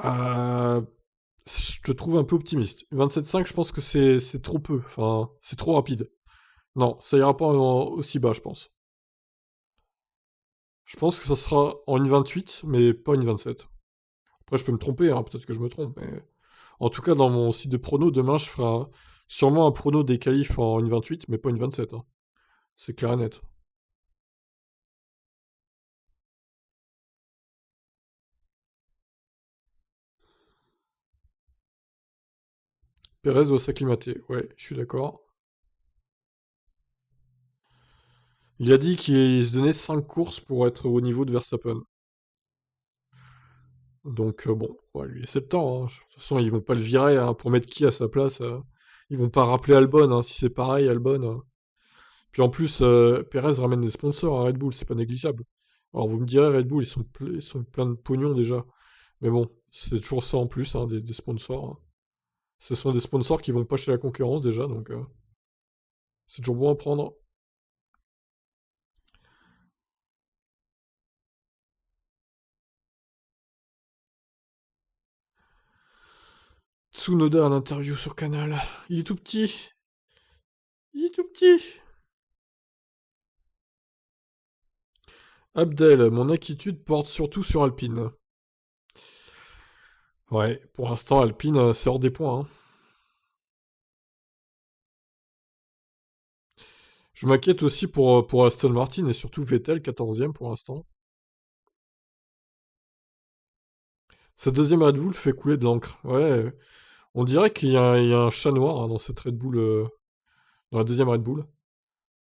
Euh, je te trouve un peu optimiste. 27.5, je pense que c'est trop peu. Enfin, c'est trop rapide. Non, ça ira pas aussi bas, je pense. Je pense que ça sera en une 28, mais pas une 27. Après, je peux me tromper, hein, peut-être que je me trompe, mais... En tout cas, dans mon site de prono, demain, je ferai sûrement un prono des qualifs en une 28, mais pas une 27, hein. C'est clair et net. Perez doit s'acclimater, ouais, je suis d'accord. Il a dit qu'il se donnait 5 courses pour être au niveau de Verstappen. Donc bon, on va lui laisser le temps, hein. De toute façon, ils vont pas le virer hein, pour mettre qui à sa place. Ils vont pas rappeler Albon, hein, si c'est pareil, Albon. Puis en plus, Perez ramène des sponsors à Red Bull, c'est pas négligeable. Alors vous me direz, Red Bull, ils sont pleins de pognon déjà. Mais bon, c'est toujours ça en plus, hein, des sponsors, hein. Ce sont des sponsors qui vont pas chez la concurrence déjà, donc c'est toujours bon à prendre. Tsunoda en interview sur Canal. Il est tout petit. Il est tout petit. Abdel, mon inquiétude porte surtout sur Alpine. Ouais, pour l'instant, Alpine, c'est hors des points, hein. Je m'inquiète aussi pour Aston Martin et surtout Vettel, 14e pour l'instant. Sa deuxième Red Bull fait couler de l'encre. Ouais, on dirait qu'il y a un chat noir hein, dans cette Red Bull, dans la deuxième Red Bull.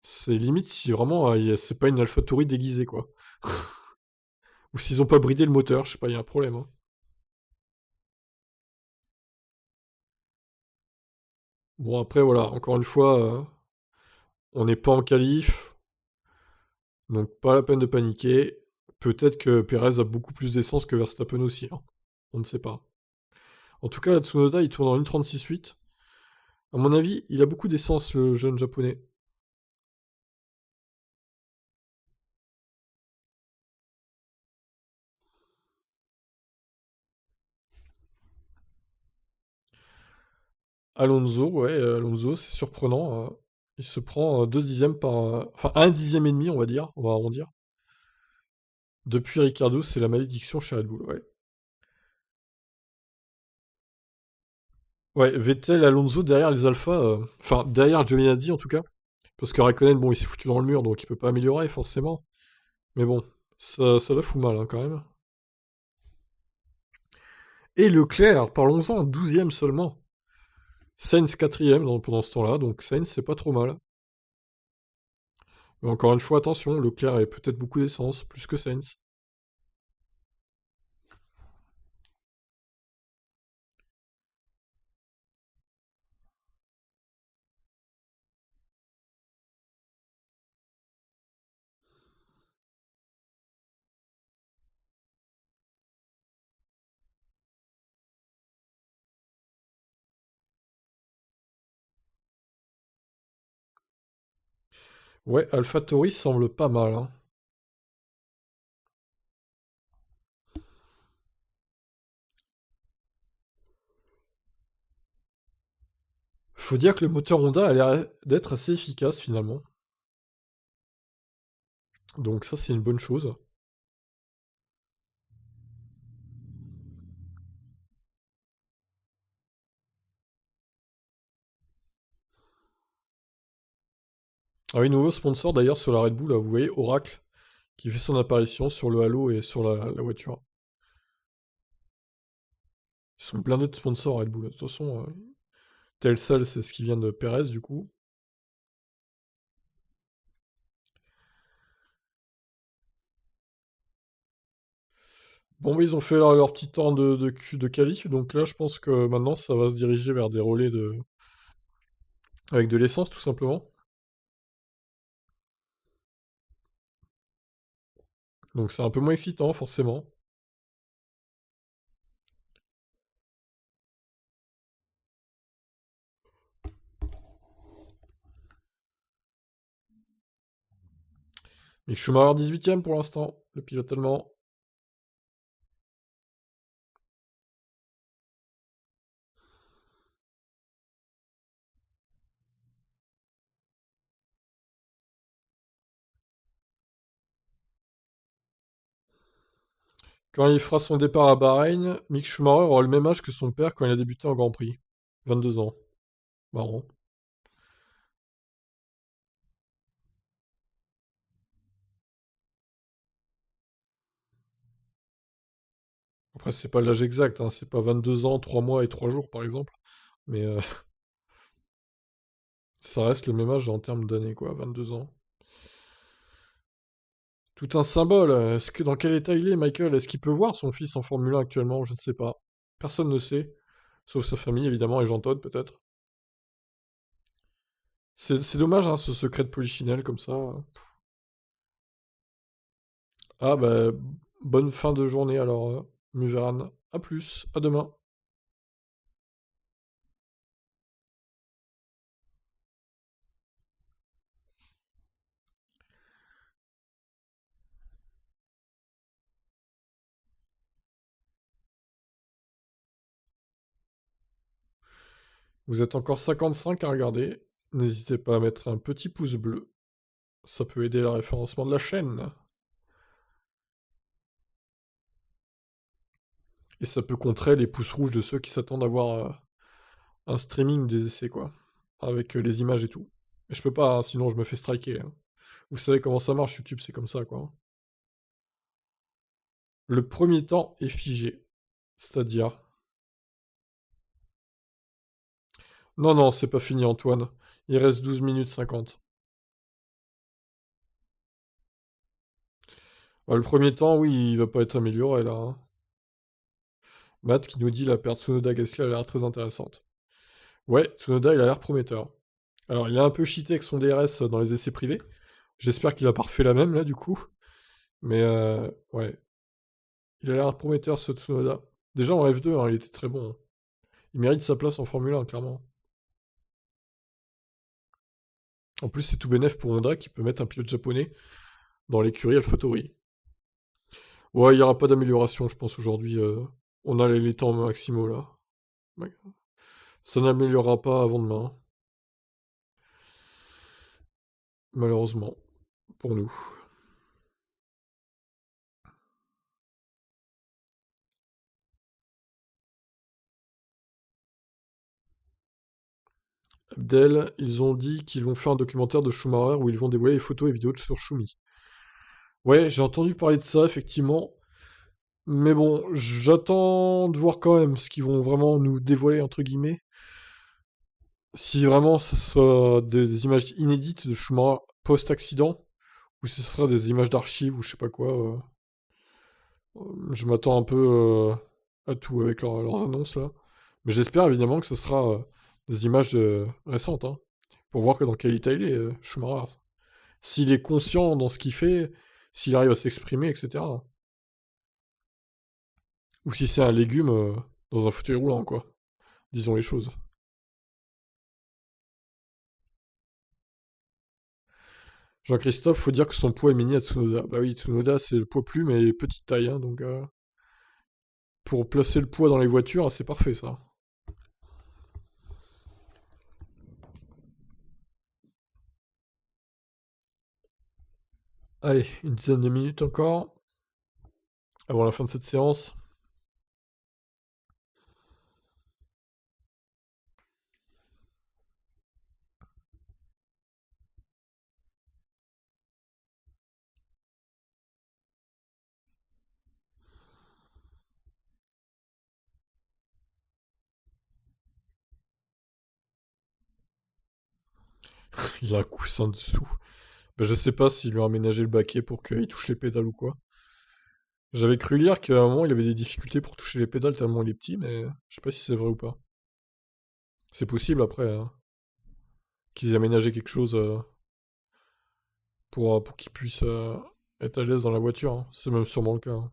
C'est limite si vraiment c'est pas une AlphaTauri déguisée, quoi. Ou s'ils ont pas bridé le moteur, je sais pas, il y a un problème, hein. Bon, après, voilà, encore une fois, on n'est pas en qualif, donc pas la peine de paniquer. Peut-être que Perez a beaucoup plus d'essence que Verstappen aussi, hein. On ne sait pas. En tout cas, la Tsunoda, il tourne en 1.36.8. À mon avis, il a beaucoup d'essence, le jeune japonais. Alonso, ouais, Alonso, c'est surprenant. Il se prend 2 dixièmes enfin, 1 dixième et demi, on va dire, on va arrondir. Depuis Ricardo, c'est la malédiction chez Red Bull, ouais. Ouais, Vettel, Alonso derrière les Alpha, enfin, derrière Giovinazzi en tout cas. Parce que Raikkonen, bon, il s'est foutu dans le mur, donc il peut pas améliorer, forcément. Mais bon, ça la fout mal, hein, quand même. Et Leclerc, parlons-en, 12e seulement. Sainz 4e pendant ce temps-là, donc Sainz, c'est pas trop mal. Mais encore une fois, attention, Leclerc a peut-être beaucoup d'essence, plus que Sainz. Ouais, AlphaTauri semble pas mal, hein. Faut dire que le moteur Honda a l'air d'être assez efficace finalement. Donc ça, c'est une bonne chose. Ah oui, nouveau sponsor d'ailleurs sur la Red Bull, là, vous voyez, Oracle, qui fait son apparition sur le halo et sur la voiture. Ils sont blindés de sponsors Red Bull. De toute façon, Telcel, c'est ce qui vient de Perez du coup. Bon, bah, ils ont fait leur petit temps de qualif, donc là, je pense que maintenant, ça va se diriger vers des relais avec de l'essence, tout simplement. Donc c'est un peu moins excitant, forcément. Mais Schumacher 18ème pour l'instant, le pilote allemand. Quand il fera son départ à Bahreïn, Mick Schumacher aura le même âge que son père quand il a débuté en Grand Prix. 22 ans. Marrant. Après, c'est pas l'âge exact, hein, c'est pas 22 ans, 3 mois et 3 jours par exemple. Mais ça reste le même âge en termes d'années, quoi, 22 ans. Tout un symbole. Est-ce que dans quel état il est, Michael? Est-ce qu'il peut voir son fils en Formule 1 actuellement? Je ne sais pas. Personne ne sait. Sauf sa famille, évidemment, et Jean Todt, peut-être. C'est dommage, hein, ce secret de Polichinelle, comme ça. Ah, bah, bonne fin de journée, alors, Muveran. À plus, à demain. Vous êtes encore 55 à regarder. N'hésitez pas à mettre un petit pouce bleu. Ça peut aider le référencement de la chaîne. Et ça peut contrer les pouces rouges de ceux qui s'attendent à voir un streaming des essais, quoi. Avec les images et tout. Et je peux pas, hein, sinon je me fais striker, hein. Vous savez comment ça marche, YouTube, c'est comme ça, quoi. Le premier temps est figé. C'est-à-dire... Non, non, c'est pas fini, Antoine. Il reste 12 minutes 50. Bah, le premier temps, oui, il va pas être amélioré, là, hein. Matt qui nous dit la paire Tsunoda-Gasly a l'air très intéressante. Ouais, Tsunoda, il a l'air prometteur. Alors, il a un peu cheaté avec son DRS dans les essais privés. J'espère qu'il a pas refait la même, là, du coup. Mais, ouais. Il a l'air prometteur, ce Tsunoda. Déjà, en F2, hein, il était très bon, hein. Il mérite sa place en Formule 1, clairement. En plus, c'est tout bénef pour Honda qui peut mettre un pilote japonais dans l'écurie AlphaTauri. Ouais, il n'y aura pas d'amélioration, je pense, aujourd'hui. On a les temps maximaux, là. Ouais. Ça n'améliorera pas avant demain, malheureusement, pour nous. Abdel, ils ont dit qu'ils vont faire un documentaire de Schumacher où ils vont dévoiler les photos et vidéos sur Schumi. Ouais, j'ai entendu parler de ça, effectivement. Mais bon, j'attends de voir quand même ce qu'ils vont vraiment nous dévoiler, entre guillemets. Si vraiment ce sera des images inédites de Schumacher post-accident, ou si ce sera des images d'archives ou je sais pas quoi. Je m'attends un peu à tout avec leurs annonces là. Mais j'espère évidemment que ce sera des images récentes, hein, pour voir que dans quel état il est, Schumacher. S'il est conscient dans ce qu'il fait, s'il arrive à s'exprimer, etc. Ou si c'est un légume dans un fauteuil roulant, quoi. Disons les choses. Jean-Christophe, faut dire que son poids est mini à Tsunoda. Bah oui, Tsunoda, c'est le poids plume et petite taille, hein, donc pour placer le poids dans les voitures, c'est parfait ça. Allez, une dizaine de minutes encore, avant la fin de cette séance. Il a un coussin dessous. Bah, je sais pas s'il lui a aménagé le baquet pour qu'il touche les pédales ou quoi. J'avais cru lire qu'à un moment il avait des difficultés pour toucher les pédales tellement il est petit, mais je sais pas si c'est vrai ou pas. C'est possible après, hein, qu'ils aient aménagé quelque chose pour qu'il puisse être à l'aise dans la voiture, hein. C'est même sûrement le cas, hein.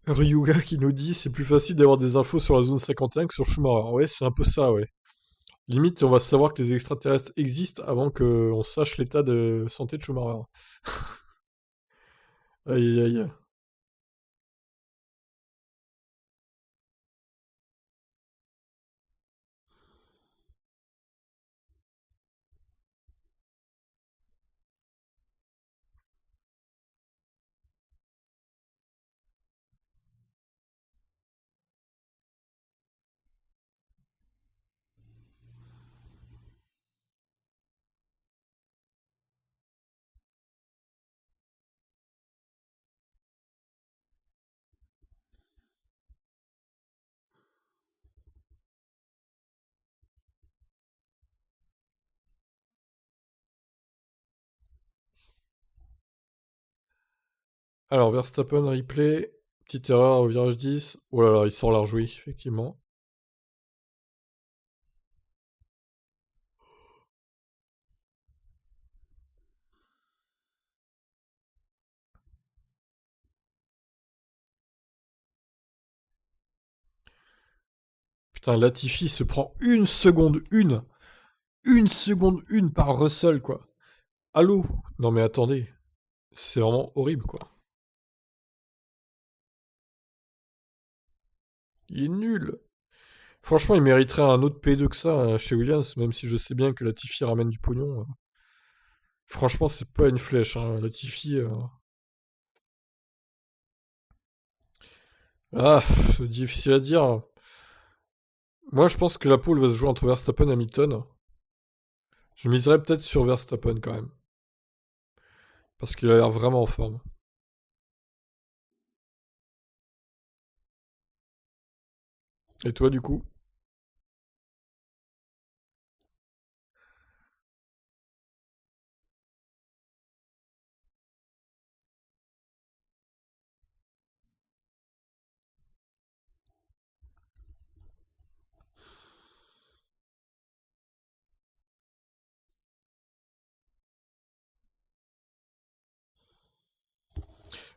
Ryuga qui nous dit c'est plus facile d'avoir des infos sur la zone 51 que sur Schumacher. Ouais, c'est un peu ça, ouais. Limite, on va savoir que les extraterrestres existent avant qu'on sache l'état de santé de Schumacher. Aïe aïe aïe. Alors, Verstappen, replay. Petite erreur au virage 10. Oh là là, il sort large, oui, effectivement. Putain, Latifi se prend une seconde une. Une seconde une par Russell, quoi. Allô? Non mais attendez. C'est vraiment horrible, quoi. Il est nul. Franchement, il mériterait un autre P2 que ça chez Williams, même si je sais bien que Latifi ramène du pognon. Franchement, c'est pas une flèche, hein. Latifi. Ah, difficile à dire. Moi, je pense que la poule va se jouer entre Verstappen et Hamilton. Je miserais peut-être sur Verstappen quand même. Parce qu'il a l'air vraiment en forme. Et toi, du coup?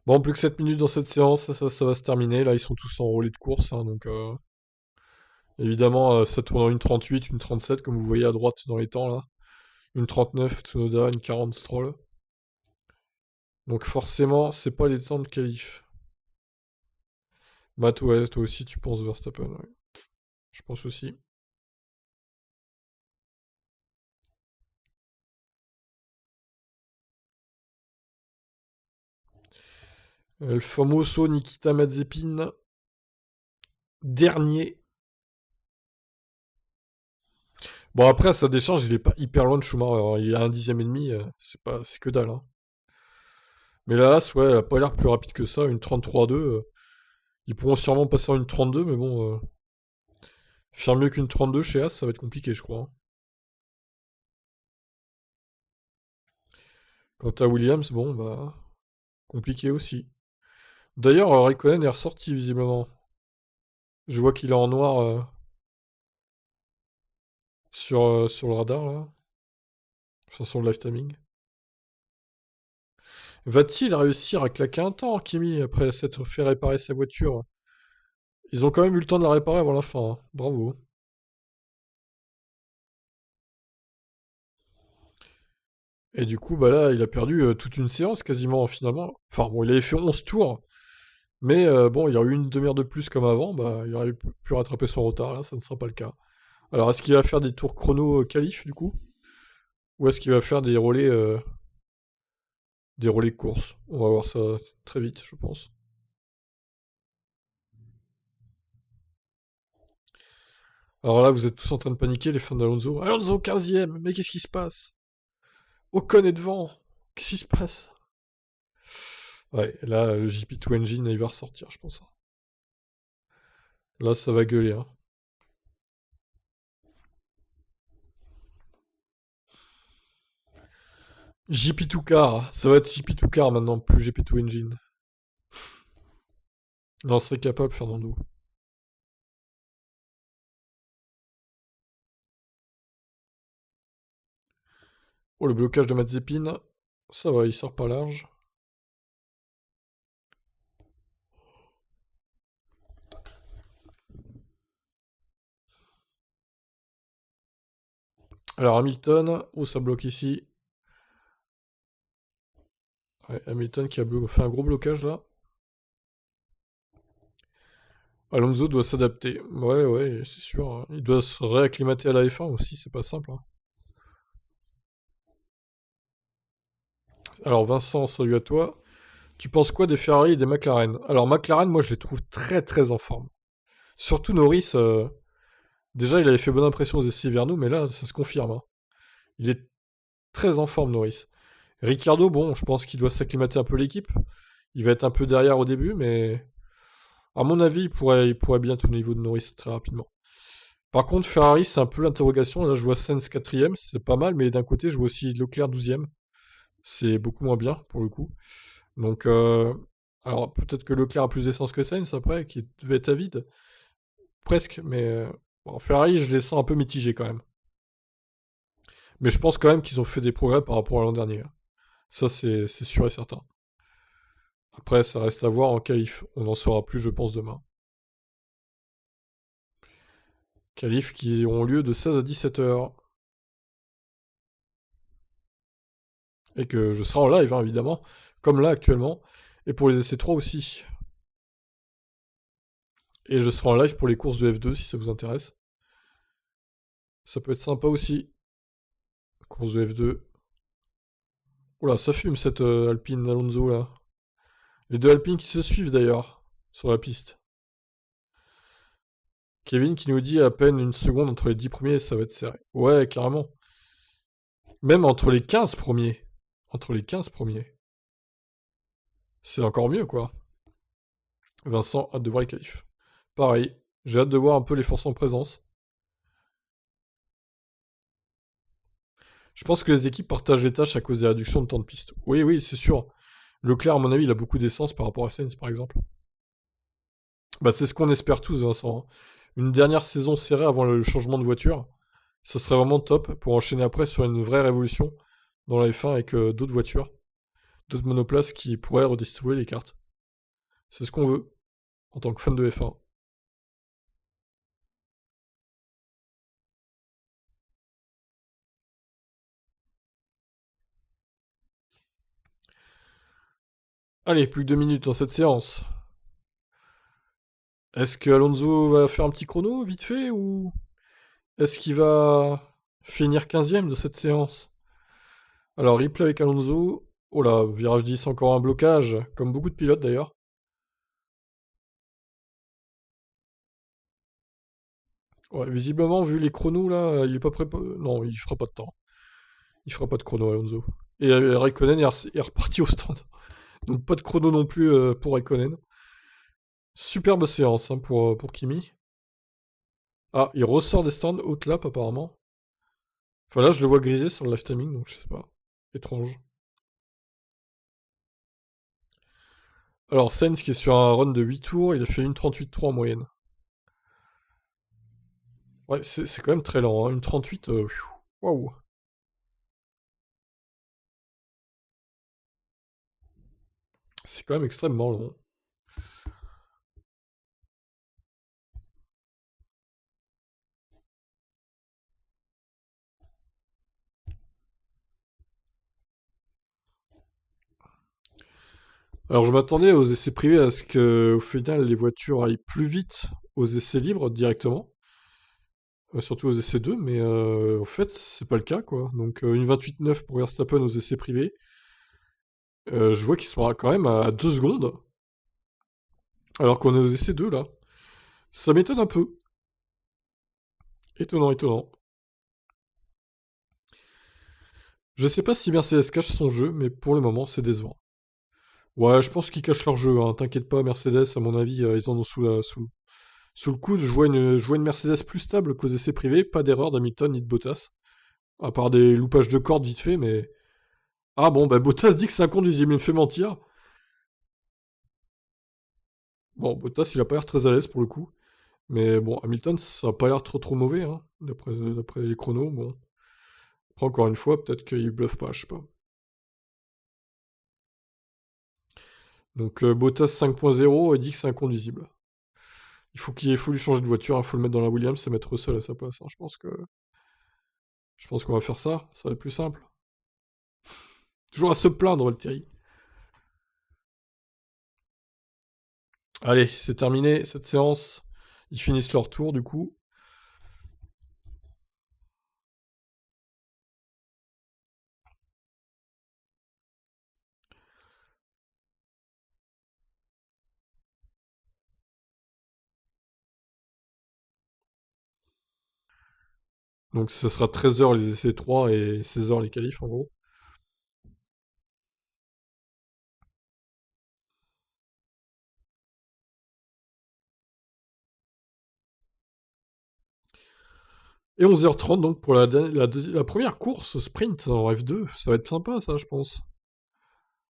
Bon, plus que 7 minutes dans cette séance, ça va se terminer. Là, ils sont tous enrôlés de course, hein, donc évidemment, ça tourne en une 38, une 37, comme vous voyez à droite dans les temps, là. Une 39, Tsunoda, une 40, Stroll. Donc forcément, c'est pas les temps de qualif. Bah, toi aussi, tu penses Verstappen, ouais. Je pense aussi. El famoso Nikita Mazepin, dernier. Bon, après, ça déchange, il est pas hyper loin de Schumacher, hein. Il est à un dixième et demi, c'est que dalle, hein. Mais la Haas, ouais, elle a pas l'air plus rapide que ça, une 33-2. Ils pourront sûrement passer en une 32, mais bon, faire mieux qu'une 32 chez Haas, ça va être compliqué, je crois, hein. Quant à Williams, bon, bah, compliqué aussi. D'ailleurs, Raikkonen est ressorti, visiblement. Je vois qu'il est en noir sur le radar, là. Enfin, sur le live timing. Va-t-il réussir à claquer un temps, Kimi, après s'être fait réparer sa voiture? Ils ont quand même eu le temps de la réparer avant la fin, hein. Bravo. Et du coup, bah là, il a perdu toute une séance quasiment, finalement. Enfin, bon, il avait fait 11 tours, mais bon, il y a eu une demi-heure de plus comme avant, bah, il aurait pu rattraper son retard, là, ça ne sera pas le cas. Alors, est-ce qu'il va faire des tours chrono qualif, du coup? Ou est-ce qu'il va faire des relais de course? On va voir ça très vite, je pense. Alors là, vous êtes tous en train de paniquer, les fans d'Alonso. Alonso 15ème, mais qu'est-ce qui se passe? Ocon est devant. Qu'est-ce qui se passe? Ouais, là, le GP2 Engine, il va ressortir, je pense. Là, ça va gueuler, hein. GP2 Car, ça va être GP2 Car maintenant, plus GP2 Engine. Il en serait capable, Fernando. Oh, le blocage de Mazepin. Ça va, il sort pas large. Alors, Hamilton. Oh, ça bloque ici. Ouais, Hamilton qui a fait un gros blocage là. Alonso doit s'adapter. Ouais, ouais, c'est sûr, hein. Il doit se réacclimater à la F1 aussi, c'est pas simple, hein. Alors, Vincent, salut à toi. Tu penses quoi des Ferrari et des McLaren? Alors, McLaren, moi, je les trouve très très en forme. Surtout Norris, déjà, il avait fait bonne impression aux essais hivernaux, mais là, ça se confirme, hein. Il est très en forme, Norris. Ricciardo, bon, je pense qu'il doit s'acclimater un peu l'équipe. Il va être un peu derrière au début, mais à mon avis, il pourrait bien être au niveau de Norris très rapidement. Par contre, Ferrari, c'est un peu l'interrogation. Là, je vois Sainz 4ème, c'est pas mal, mais d'un côté, je vois aussi Leclerc 12ème. C'est beaucoup moins bien, pour le coup. Donc, Alors peut-être que Leclerc a plus d'essence que Sainz après, qui devait être à vide. Presque, mais bon, Ferrari, je les sens un peu mitigés quand même. Mais je pense quand même qu'ils ont fait des progrès par rapport à l'an dernier, hein. Ça, c'est sûr et certain. Après, ça reste à voir en qualif. On en saura plus, je pense, demain. Qualifs qui auront lieu de 16 à 17 heures. Et que je serai en live, hein, évidemment, comme là actuellement. Et pour les essais 3 aussi. Et je serai en live pour les courses de F2 si ça vous intéresse. Ça peut être sympa aussi. Course de F2. Oula, ça fume cette Alpine Alonso là. Les deux Alpines qui se suivent d'ailleurs, sur la piste. Kevin qui nous dit à peine une seconde entre les 10 premiers, ça va être serré. Ouais, carrément. Même entre les 15 premiers. Entre les 15 premiers. C'est encore mieux, quoi. Vincent, hâte de voir les qualifs. Pareil, j'ai hâte de voir un peu les forces en présence. Je pense que les équipes partagent les tâches à cause des réductions de temps de piste. Oui, oui, c'est sûr. Leclerc, à mon avis, il a beaucoup d'essence par rapport à Sainz, par exemple. Bah, c'est ce qu'on espère tous, Vincent, hein. Une dernière saison serrée avant le changement de voiture, ça serait vraiment top pour enchaîner après sur une vraie révolution dans la F1 avec d'autres voitures, d'autres monoplaces qui pourraient redistribuer les cartes. C'est ce qu'on veut en tant que fan de F1. Allez, plus que 2 minutes dans cette séance. Est-ce que Alonso va faire un petit chrono vite fait ou est-ce qu'il va finir 15ème de cette séance? Alors, replay avec Alonso. Oh là, virage 10, encore un blocage, comme beaucoup de pilotes d'ailleurs. Ouais, visiblement, vu les chronos là, il est pas prêt. Non, il fera pas de temps. Il fera pas de chrono, Alonso. Et Raikkonen est reparti au stand. Donc pas de chrono non plus pour Raikkonen. Superbe séance hein, pour Kimi. Ah, il ressort des stands, haute lap apparemment. Enfin là, je le vois griser sur le live timing, donc je sais pas. Étrange. Alors Sainz qui est sur un run de 8 tours, il a fait une 38-3 en moyenne. Ouais, c'est quand même très lent, hein. Une 38, waouh. C'est quand même extrêmement long. Alors je m'attendais aux essais privés à ce que au final les voitures aillent plus vite aux essais libres directement. Surtout aux essais 2, mais en fait c'est pas le cas quoi. Donc une 28-9 pour Verstappen aux essais privés. Je vois qu'ils sont quand même à 2 secondes. Alors qu'on est aux essais 2 là. Ça m'étonne un peu. Étonnant, étonnant. Je sais pas si Mercedes cache son jeu, mais pour le moment c'est décevant. Ouais, je pense qu'ils cachent leur jeu, hein. T'inquiète pas, Mercedes, à mon avis, ils en ont sous le coude. Je vois une Mercedes plus stable qu'aux essais privés. Pas d'erreur d'Hamilton ni de Bottas. À part des loupages de cordes vite fait, mais. Ah bon, bah Bottas dit que c'est inconduisible, il me fait mentir. Bon, Bottas, il a pas l'air très à l'aise pour le coup. Mais bon, Hamilton, ça a pas l'air trop mauvais, hein, d'après les chronos. Bon. Après, encore une fois, peut-être qu'il bluffe pas, je sais pas. Donc Bottas 5.0 dit que c'est inconduisible. Il faut lui changer de voiture, il faut le mettre dans la Williams et mettre Russell à sa place, hein. Je pense qu'on va faire ça, ça va être plus simple. Toujours à se plaindre, Valtteri. Allez, c'est terminé cette séance. Ils finissent leur tour du coup. Donc ça sera 13 h les essais 3 et 16 h les qualifs en gros. Et 11h30 donc pour la première course sprint en F2. Ça va être sympa ça, je pense.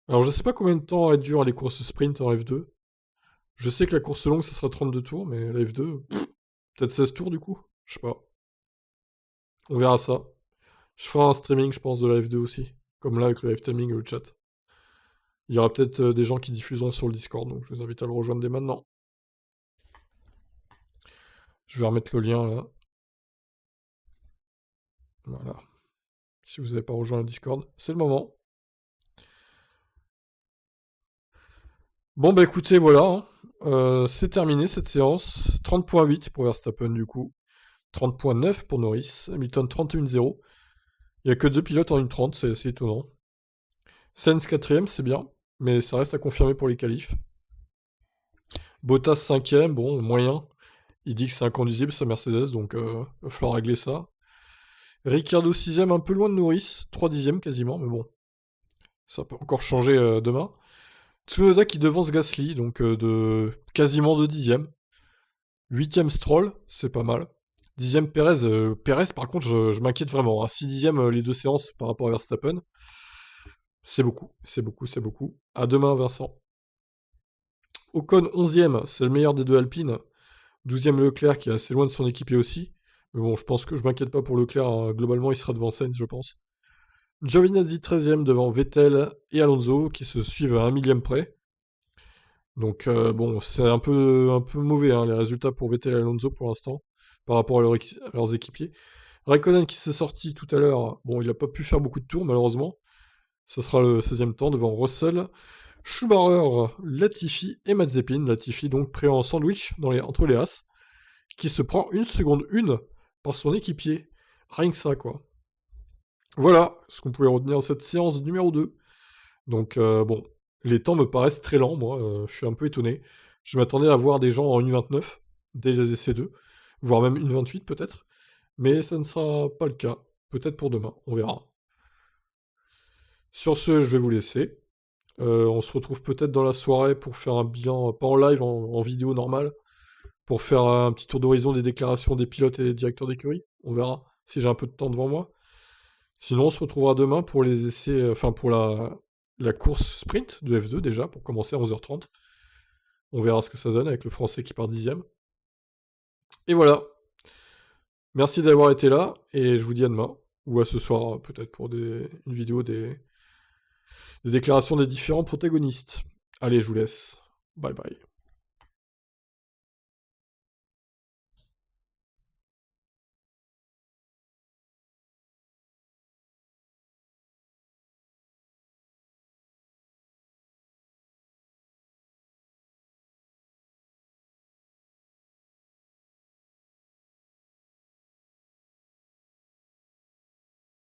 Alors je sais pas combien de temps durent les courses sprint en F2. Je sais que la course longue, ça sera 32 tours, mais la F2, peut-être 16 tours du coup. Je sais pas. On verra ça. Je ferai un streaming, je pense, de la F2 aussi. Comme là avec le live timing et le chat. Il y aura peut-être des gens qui diffuseront sur le Discord, donc je vous invite à le rejoindre dès maintenant. Je vais remettre le lien là. Voilà. Si vous n'avez pas rejoint le Discord, c'est le moment. Bon bah écoutez, voilà. C'est terminé cette séance. 30.8 pour Verstappen du coup. 30.9 pour Norris. Hamilton 31-0. Il n'y a que deux pilotes en 1.30, c'est assez étonnant. Sainz 4ème, c'est bien, mais ça reste à confirmer pour les qualifs. Bottas 5ème, bon, moyen. Il dit que c'est inconduisible sa Mercedes, donc il va falloir régler ça. Ricciardo 6ème, un peu loin de Norris, 3 dixièmes quasiment, mais bon, ça peut encore changer demain. Tsunoda qui devance Gasly, donc de quasiment 2 dixièmes. 8ème Stroll, c'est pas mal. 10ème Perez. Perez, par contre, je m'inquiète vraiment. 6 dixièmes les deux séances par rapport à Verstappen. C'est beaucoup, c'est beaucoup, c'est beaucoup. À demain, Vincent. Ocon 11ème, c'est le meilleur des deux Alpines. 12ème Leclerc qui est assez loin de son équipier aussi. Mais bon, je pense que je m'inquiète pas pour Leclerc. Hein. Globalement, il sera devant Sainz, je pense. Giovinazzi 13ème devant Vettel et Alonso qui se suivent à 1 millième près. Donc bon, c'est un peu mauvais hein, les résultats pour Vettel et Alonso pour l'instant par rapport à, à leurs équipiers. Raikkonen qui s'est sorti tout à l'heure, bon, il n'a pas pu faire beaucoup de tours malheureusement. Ça sera le 16e temps devant Russell. Schumacher, Latifi et Mazepin. Latifi donc pris en sandwich entre les As, qui se prend 1 seconde 1 par son équipier. Rien que ça, quoi. Voilà ce qu'on pouvait retenir de cette séance numéro 2. Donc, bon, les temps me paraissent très lents, moi, je suis un peu étonné. Je m'attendais à voir des gens en 1.29, dès les essais 2, voire même 1.28 peut-être, mais ça ne sera pas le cas. Peut-être pour demain, on verra. Sur ce, je vais vous laisser. On se retrouve peut-être dans la soirée pour faire un bilan, pas en live, en vidéo normale, pour faire un petit tour d'horizon des déclarations des pilotes et des directeurs d'écurie. On verra si j'ai un peu de temps devant moi. Sinon, on se retrouvera demain pour les essais, enfin pour la course sprint de F2 déjà, pour commencer à 11h30. On verra ce que ça donne avec le français qui part 10ème. Et voilà. Merci d'avoir été là, et je vous dis à demain, ou à ce soir peut-être pour une vidéo des déclarations des différents protagonistes. Allez, je vous laisse. Bye bye.